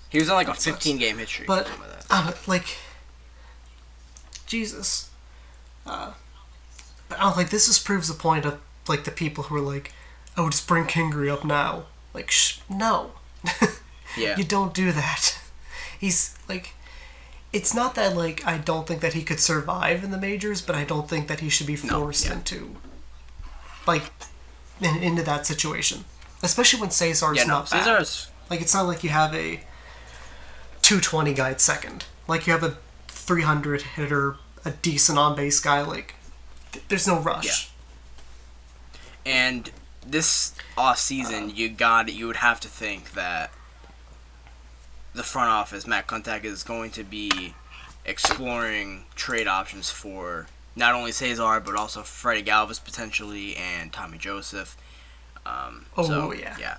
he was on like a 15-game hit streak. But or something like that. like, Jesus. But this just proves the point of like the people who are like, "Oh, just bring Kingery up now." Like, no. Yeah. You don't do that. He's like, it's not that like I don't think that he could survive in the majors, but I don't think that he should be forced into like into that situation, especially when Cesar's not bad. Cesar's like, it's not like you have a 220 guy at second. Like, you have a 300 hitter, a decent on base guy. Like, there's no rush. Yeah. And this off season, you would have to think that the front office, Matt Contact, is going to be exploring trade options for not only Cesar but also Freddie Galvis potentially and Tommy Joseph. Yeah,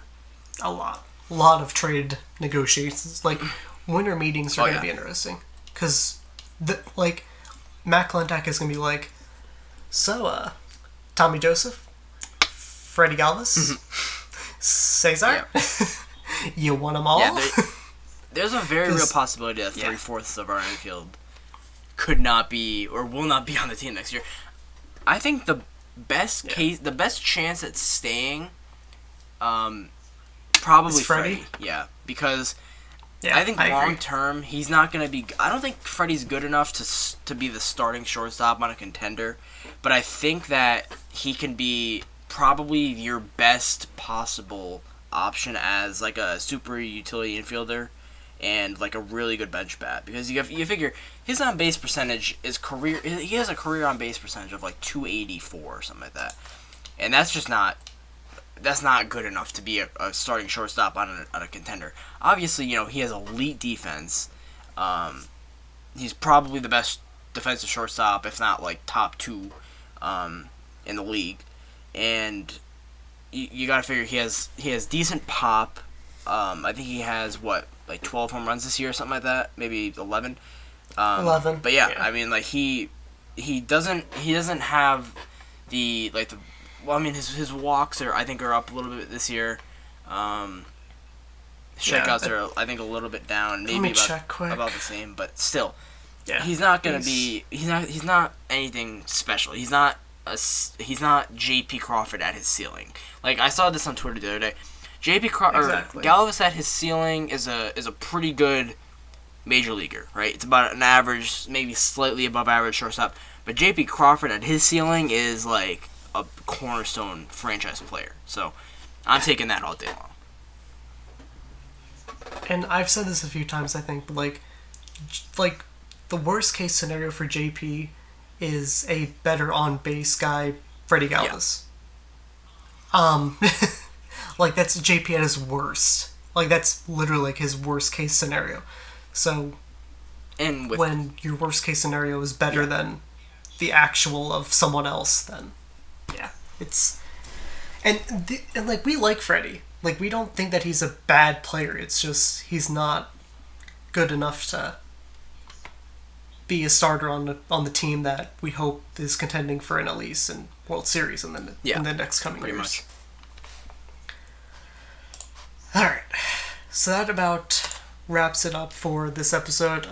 a lot of trade negotiations. Like, winter meetings are going to be interesting because Matt Contact is going to be like, so Tommy Joseph, Freddie Galvis, Cesar, you want them all? Yeah, there's a very real possibility that 3/4 of our infield could not be or will not be on the team next year. I think the best chance at staying, probably Freddie. Yeah, because I think long term he's not going to be. I don't think Freddie's good enough to be the starting shortstop on a contender, but I think that he can be probably your best possible option as like a super utility infielder and like a really good bench bat, because you figure his on base percentage is he has a career on base percentage of like 284 or something like that, and that's not good enough to be a starting shortstop on a contender. Obviously, he has elite defense. He's probably the best defensive shortstop, if not like top 2 in the league, and you got to figure he has decent pop. I think he has like 12 home runs this year or something like that, maybe 11. 11. But yeah, I mean, like he doesn't have the his walks I think are up a little bit this year. Strikeouts are I think a little bit down, maybe about the same, but still, he's not gonna be he's not anything special. He's not J.P. Crawford at his ceiling. Like, I saw this on Twitter the other day. Galvis at his ceiling is a pretty good major leaguer, right? It's about an average, maybe slightly above average shortstop. But J.P. Crawford at his ceiling is like a cornerstone franchise player. So I'm taking that all day long. And I've said this a few times, I think, but like the worst case scenario for JP is a better on base guy, Freddie Galvis. Like, that's JP at his worst. Like, that's literally like his worst case scenario. So, when your worst case scenario is better than the actual of someone else, then it's and like, we like Freddie. Like, we don't think that he's a bad player. It's just he's not good enough to be a starter on the team that we hope is contending for an Elise and World Series in the next coming years. Much. All right, so that about wraps it up for this episode.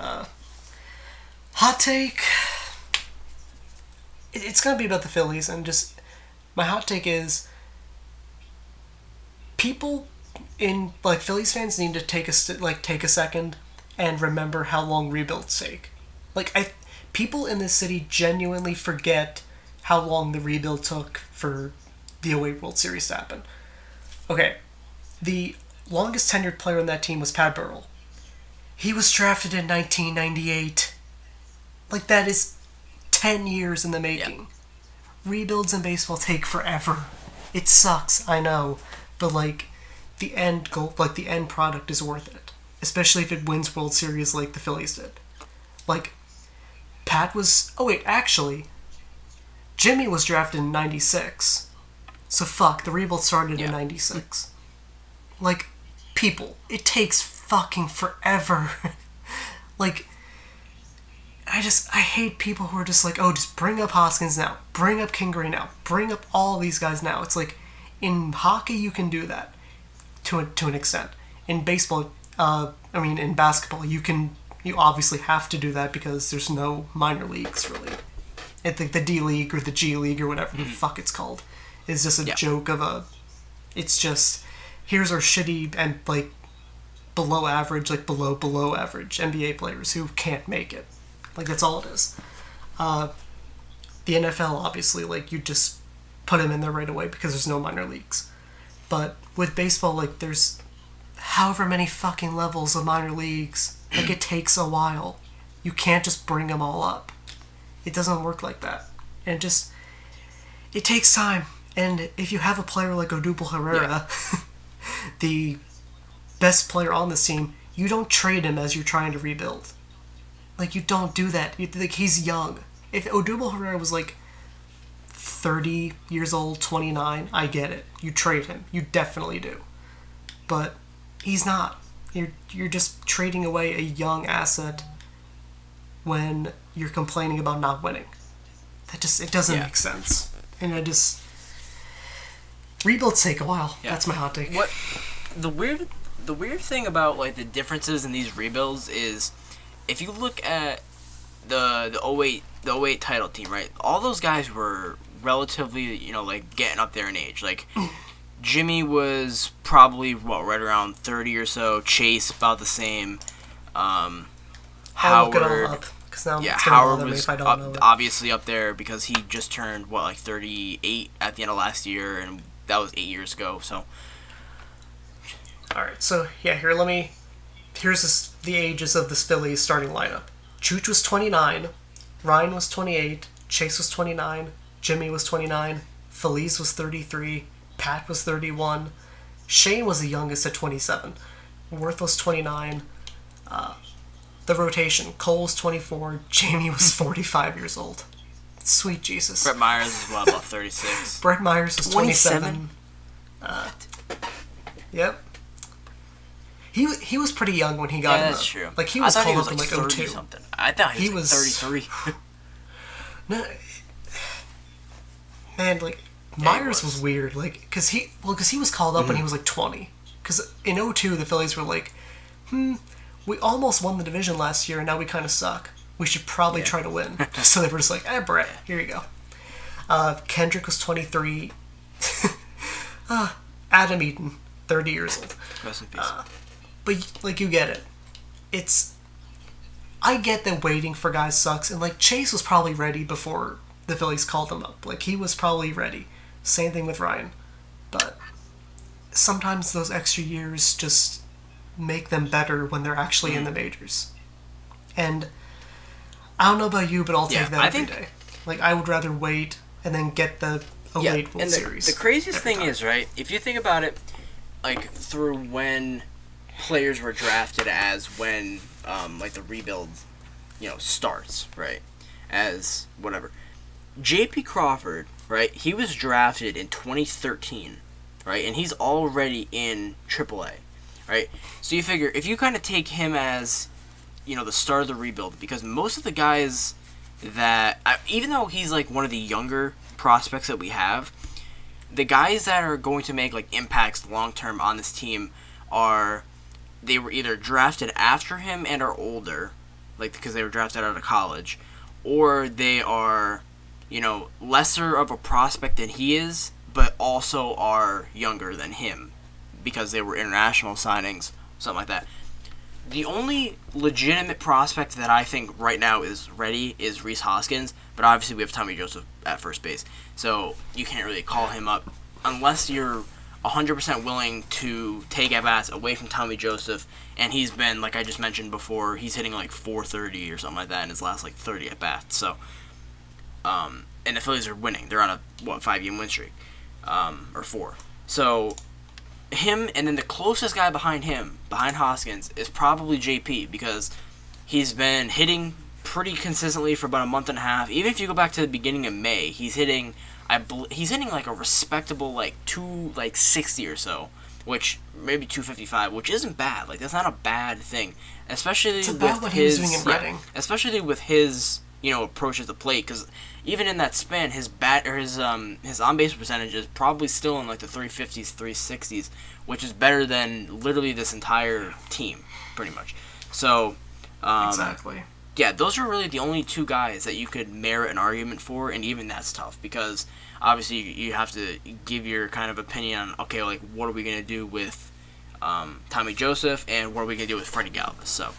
Hot take. It's gonna be about the Phillies, and just my hot take is people in Phillies fans need to take a second and remember how long rebuilds take. People in this city genuinely forget how long the rebuild took for the 08 World Series to happen. Okay, the longest tenured player on that team was Pat Burrell. He was drafted in 1998. That is 10 years in the making. Yeah. Rebuilds in baseball take forever. It sucks, I know, but the end goal, the end product is worth it, especially if it wins World Series like the Phillies did. Pat was... Oh, wait, actually, Jimmy was drafted in 96. So the rebuild started in 96. People, it takes fucking forever. I hate people who are just like, oh, just bring up Hoskins now, bring up Kingery now, bring up all these guys now. It's like, in hockey you can do that to an extent. In baseball, in basketball, you obviously have to do that because there's no minor leagues really. I think the D League or the G League or whatever the fuck it's called is just a joke of a. It's just, here's our shitty and like below average, like below average NBA players who can't make it. Like, that's all it is. The NFL, obviously, like, you just put them in there right away because there's no minor leagues. But with baseball, like, there's however many fucking levels of minor leagues. Like, it takes a while. You can't just bring them all up. It doesn't work like that. And it takes time. And if you have a player like Odubel Herrera, the best player on this team, you don't trade him as you're trying to rebuild. Like, you don't do that. Like, he's young. If Odubel Herrera was, like, 30 years old, 29, I get it. You trade him. You definitely do. But he's not. You're just trading away a young asset when you're complaining about not winning. It doesn't make sense. And rebuilds take a while. Yeah. That's my hot take. What the weird thing about, like, the differences in these rebuilds is, if you look at the 08 title team, right? All those guys were relatively, like, getting up there in age. Like, Jimmy was probably right around 30 or so. Chase about the same. Howard. I'll look it all up, 'cause now Howard was obviously up there because he just turned 38 at the end of last year, and that was 8 years ago. So. All right. So yeah, here's the ages of this Phillies starting lineup. Chooch was 29, Ryan was 28, Chase was 29, Jimmy was 29, Feliz was 33, Pat was 31, Shane was the youngest at 27, Worth was 29, the rotation, Cole was 24, Jamie was 45 years old. Sweet Jesus. Brett Myers is about 36. Brett Myers was 27. Yep. He was pretty young when he got him. That's true. Like, he was called up in like 02. Something. I thought he was 33. No, man, like, Myers was weird, like, because he was called up when he was like 20. Because in 02 the Phillies were like, we almost won the division last year and now we kind of suck. We should probably try to win. So they were just like, Brett, here you go. Kendrick was 23. Adam Eaton, 30 years old. Rest in peace. But, like, you get it. I get that waiting for guys sucks, and, like, Chase was probably ready before the Phillies called him up. Like, he was probably ready. Same thing with Ryan. But sometimes those extra years just make them better when they're actually in the majors. And I don't know about you, but I'll take that every day. Like, I would rather wait and then get the 08 World Series. The craziest thing is, right, if you think about it, like, through when players were drafted as when, like, the rebuild, starts, right, as whatever. J.P. Crawford, right, he was drafted in 2013, right, and he's already in AAA, right? So you figure, if you kind of take him as, the start of the rebuild, because most of the guys that, even though he's, like, one of the younger prospects that we have, the guys that are going to make, like, impacts long-term on this team they were either drafted after him and are older, like, because they were drafted out of college, or they are, lesser of a prospect than he is, but also are younger than him, because they were international signings, something like that. The only legitimate prospect that I think right now is ready is Rhys Hoskins, but obviously we have Tommy Joseph at first base, so you can't really call him up unless you're 100% willing to take at-bats away from Tommy Joseph, and he's been, like I just mentioned before, he's hitting like 430 or something like that in his last, like, 30 at-bats, so, and the Phillies are winning. They're on a, 5-game win streak, or 4. So, him, and then the closest guy behind Hoskins, is probably JP, because he's been hitting pretty consistently for about a month and a half. Even if you go back to the beginning of May, he's hitting like a respectable, like, 260 or so which maybe 255, which isn't bad. Like, that's not a bad thing, especially It's about with what he was his doing in Reading. especially with his approach at the plate. Because even in that span, his his on base percentage is probably still in like the 350s, 360s, which is better than literally this entire team, pretty much. So, Exactly. yeah, those are really the only two guys that you could merit an argument for, and even that's tough because obviously you have to give your kind of opinion on, okay, like, what are we going to do with Tommy Joseph, and what are we going to do with Freddie Galvis? So,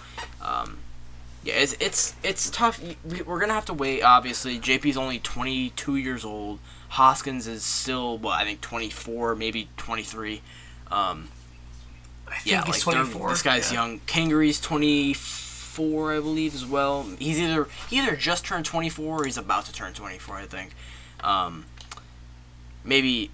yeah, it's tough. We're going to have to wait, obviously. JP's only 22 years old. Hoskins is still, I think 24, maybe 23. I think he's 24. This guy's young. Kangary's 24, I believe, as well. He either just turned 24 or he's about to turn 24, I think. Maybe,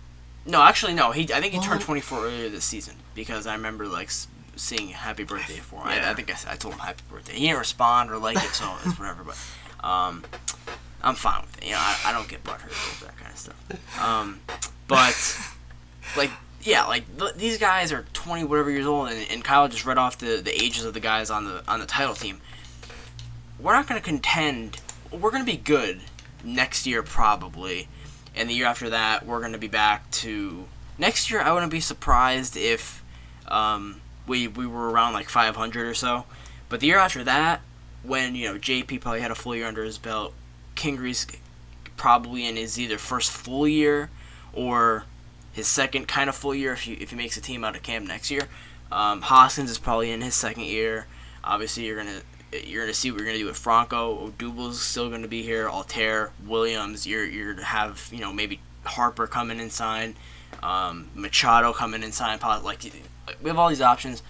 no, actually, no. I think he turned 24 earlier this season because I remember like seeing "Happy Birthday" for him. Yeah. I think I told him "Happy Birthday." He didn't respond or like it, so it's whatever. But I'm fine with it. I don't get butthurt over that kind of stuff. But like. Yeah, like these guys are 20 whatever years old, and Kyle just read off the ages of the guys on the title team. We're not going to contend. We're going to be good next year probably, and the year after that we're going to be back to next year. I wouldn't be surprised if we were around like 500 or so, but the year after that, when JP probably had a full year under his belt, Kingery's probably in his either first full year or his second kind of full year if he makes a team out of camp next year. Hoskins is probably in his second year. Obviously, you're gonna see what you're gonna do with Franco. Odubel's still gonna be here. Altair, Williams. You're gonna have maybe Harper coming inside, Machado coming inside. Like we have all these options.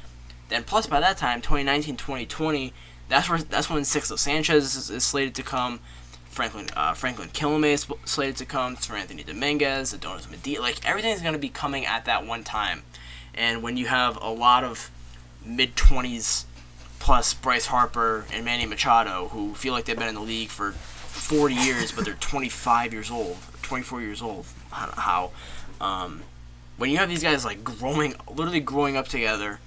Then plus by that time, 2019, 2020, that's when Sixto Sanchez is slated to come. Franklin Kilome is slated to come. Sir Anthony Dominguez, Adonis Medina. Like, everything's going to be coming at that one time. And when you have a lot of mid-20s plus Bryce Harper and Manny Machado who feel like they've been in the league for 40 years, but they're 25 years old, 24 years old, how? When you have these guys, like, literally growing up together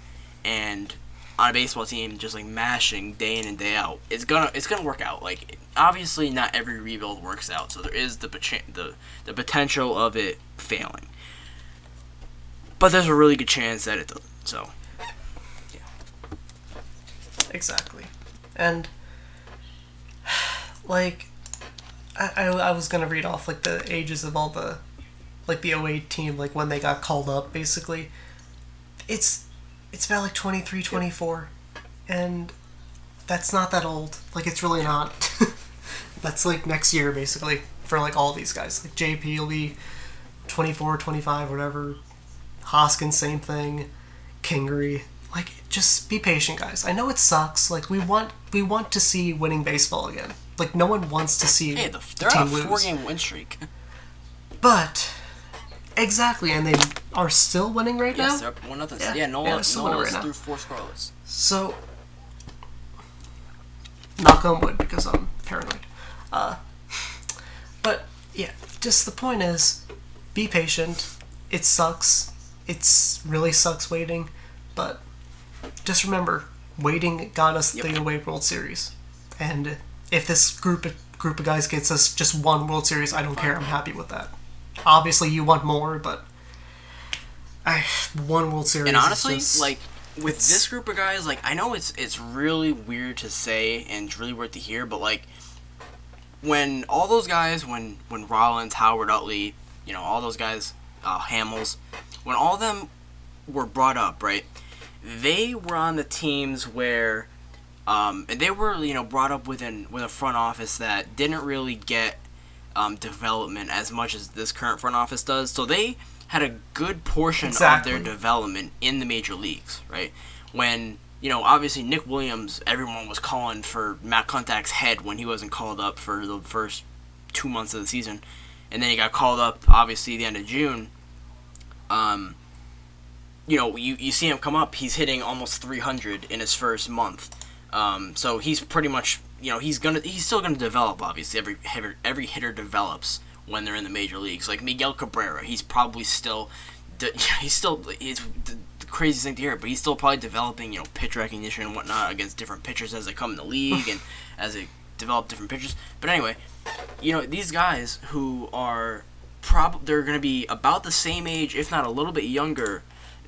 and on a baseball team just like mashing day in and day out, it's gonna work out. Like, obviously not every rebuild works out, so there is the potential of it failing, but there's a really good chance that it doesn't. So yeah, exactly. And like I was gonna read off like the ages of all the like the '08 team, like when they got called up. Basically it's about like 23, 24, and that's not that old. Like, it's really not. That's like next year, basically, for like all these guys. Like, JP will be 24, 25, whatever. Hoskins, same thing. Kingery. Like, just be patient, guys. I know it sucks. Like, we want to see winning baseball again. Like, no one wants to see they're the team on a lose. 4-game win streak. But exactly, and they are still winning right now? Yes, they're up 1-0. Yeah, Nola's right through 4 scoreless. So, knock on wood, because I'm paranoid. But, yeah, just the point is, be patient. It sucks. It really sucks waiting. But just remember, waiting got us the away World Series. And if this group of guys gets us just one World Series, I don't care. I'm happy with that. Obviously, you want more, but one World Series. And honestly, is just, like with this group of guys, like I know it's really weird to say and it's really weird to hear, but like when all those guys, when Rollins, Howard, Utley, all those guys, Hamels, when all of them were brought up, right? They were on the teams where, and they were brought up with a front office that didn't really get development as much as this current front office does. So they had a good portion of their development in the major leagues, right? When, obviously Nick Williams, everyone was calling for Matt Contakt's head when he wasn't called up for the first 2 months of the season. And then he got called up, obviously, the end of June. You see him come up, he's hitting almost 300 in his first month. So he's pretty much, he's still gonna develop. Obviously, every hitter develops when they're in the major leagues. Like Miguel Cabrera, he's probably still he's the craziest thing to hear, but he's still probably developing, pitch recognition and whatnot against different pitchers as they come in the league and as they develop different pitchers. But anyway, these guys who are they're going to be about the same age, if not a little bit younger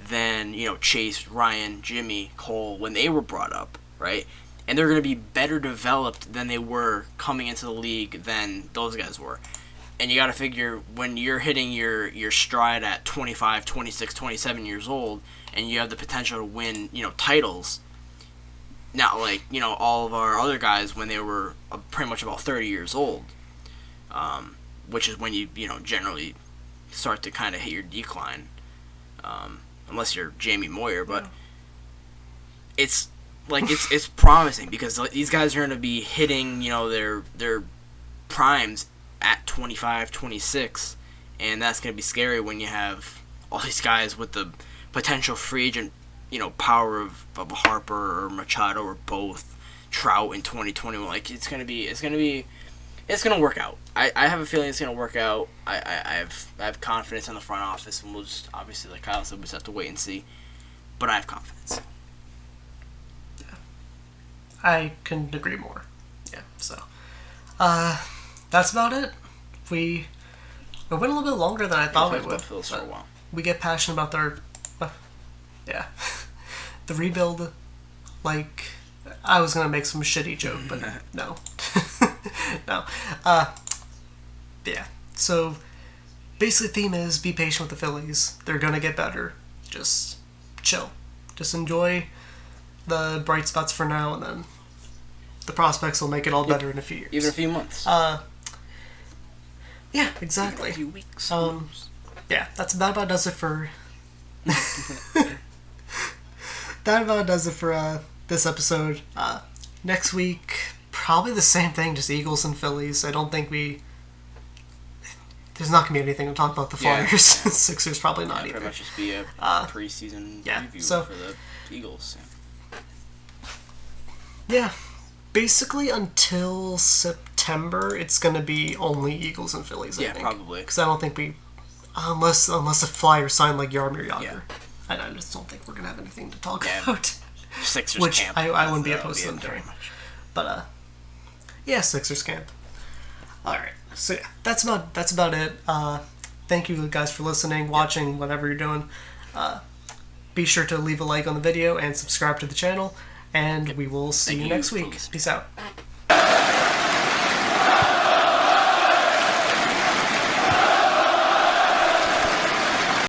than, Chase, Ryan, Jimmy, Cole when they were brought up, right? And they're going to be better developed than they were coming into the league than those guys were. And you got to figure when you're hitting your stride at 25, 26, 27 years old and you have the potential to win, titles, not like, all of our other guys when they were pretty much about 30 years old, which is when you generally start to kind of hit your decline, unless you're Jamie Moyer, but it's promising because these guys are going to be hitting, their primes at 25, 26, and that's going to be scary when you have all these guys with the potential free agent, power of a Harper or Machado or both, Trout in 2021. Like, it's going to work out. I have a feeling it's going to work out. I have confidence in the front office, and we'll just, obviously, like Kyle said, we just have to wait and see, but I have confidence. I couldn't agree more. Yeah, so that's about it. We went a little bit longer than I thought we would. Phillies for a while. We get passionate about their the rebuild. Like, I was gonna make some shitty joke, but no, no. Yeah. So basically, theme is be patient with the Phillies. They're gonna get better. Just chill. Just enjoy the bright spots for now, and then the prospects will make it all better in a few years. Even a few months. Yeah, exactly. Even a few weeks. Yeah, that about does it for. This episode. Next week, probably the same thing, just Eagles and Phillies. I don't think there's not gonna be anything to talk about the Flyers. Yeah. Sixers probably not either. Pretty much just be a preseason preview for the Eagles. Yeah, basically until September, it's gonna be only Eagles and Phillies. I think. Probably. Because I don't think unless the Flyers sign like Yarmir Yager. Yeah. I just don't think we're gonna have anything to talk about. Sixers which camp. I wouldn't be opposed to them doing. But Sixers camp. All right. So yeah, that's about it. Thank you guys for listening, watching, whatever you're doing. Be sure to leave a like on the video and subscribe to the channel. And we will see you next week. Peace out.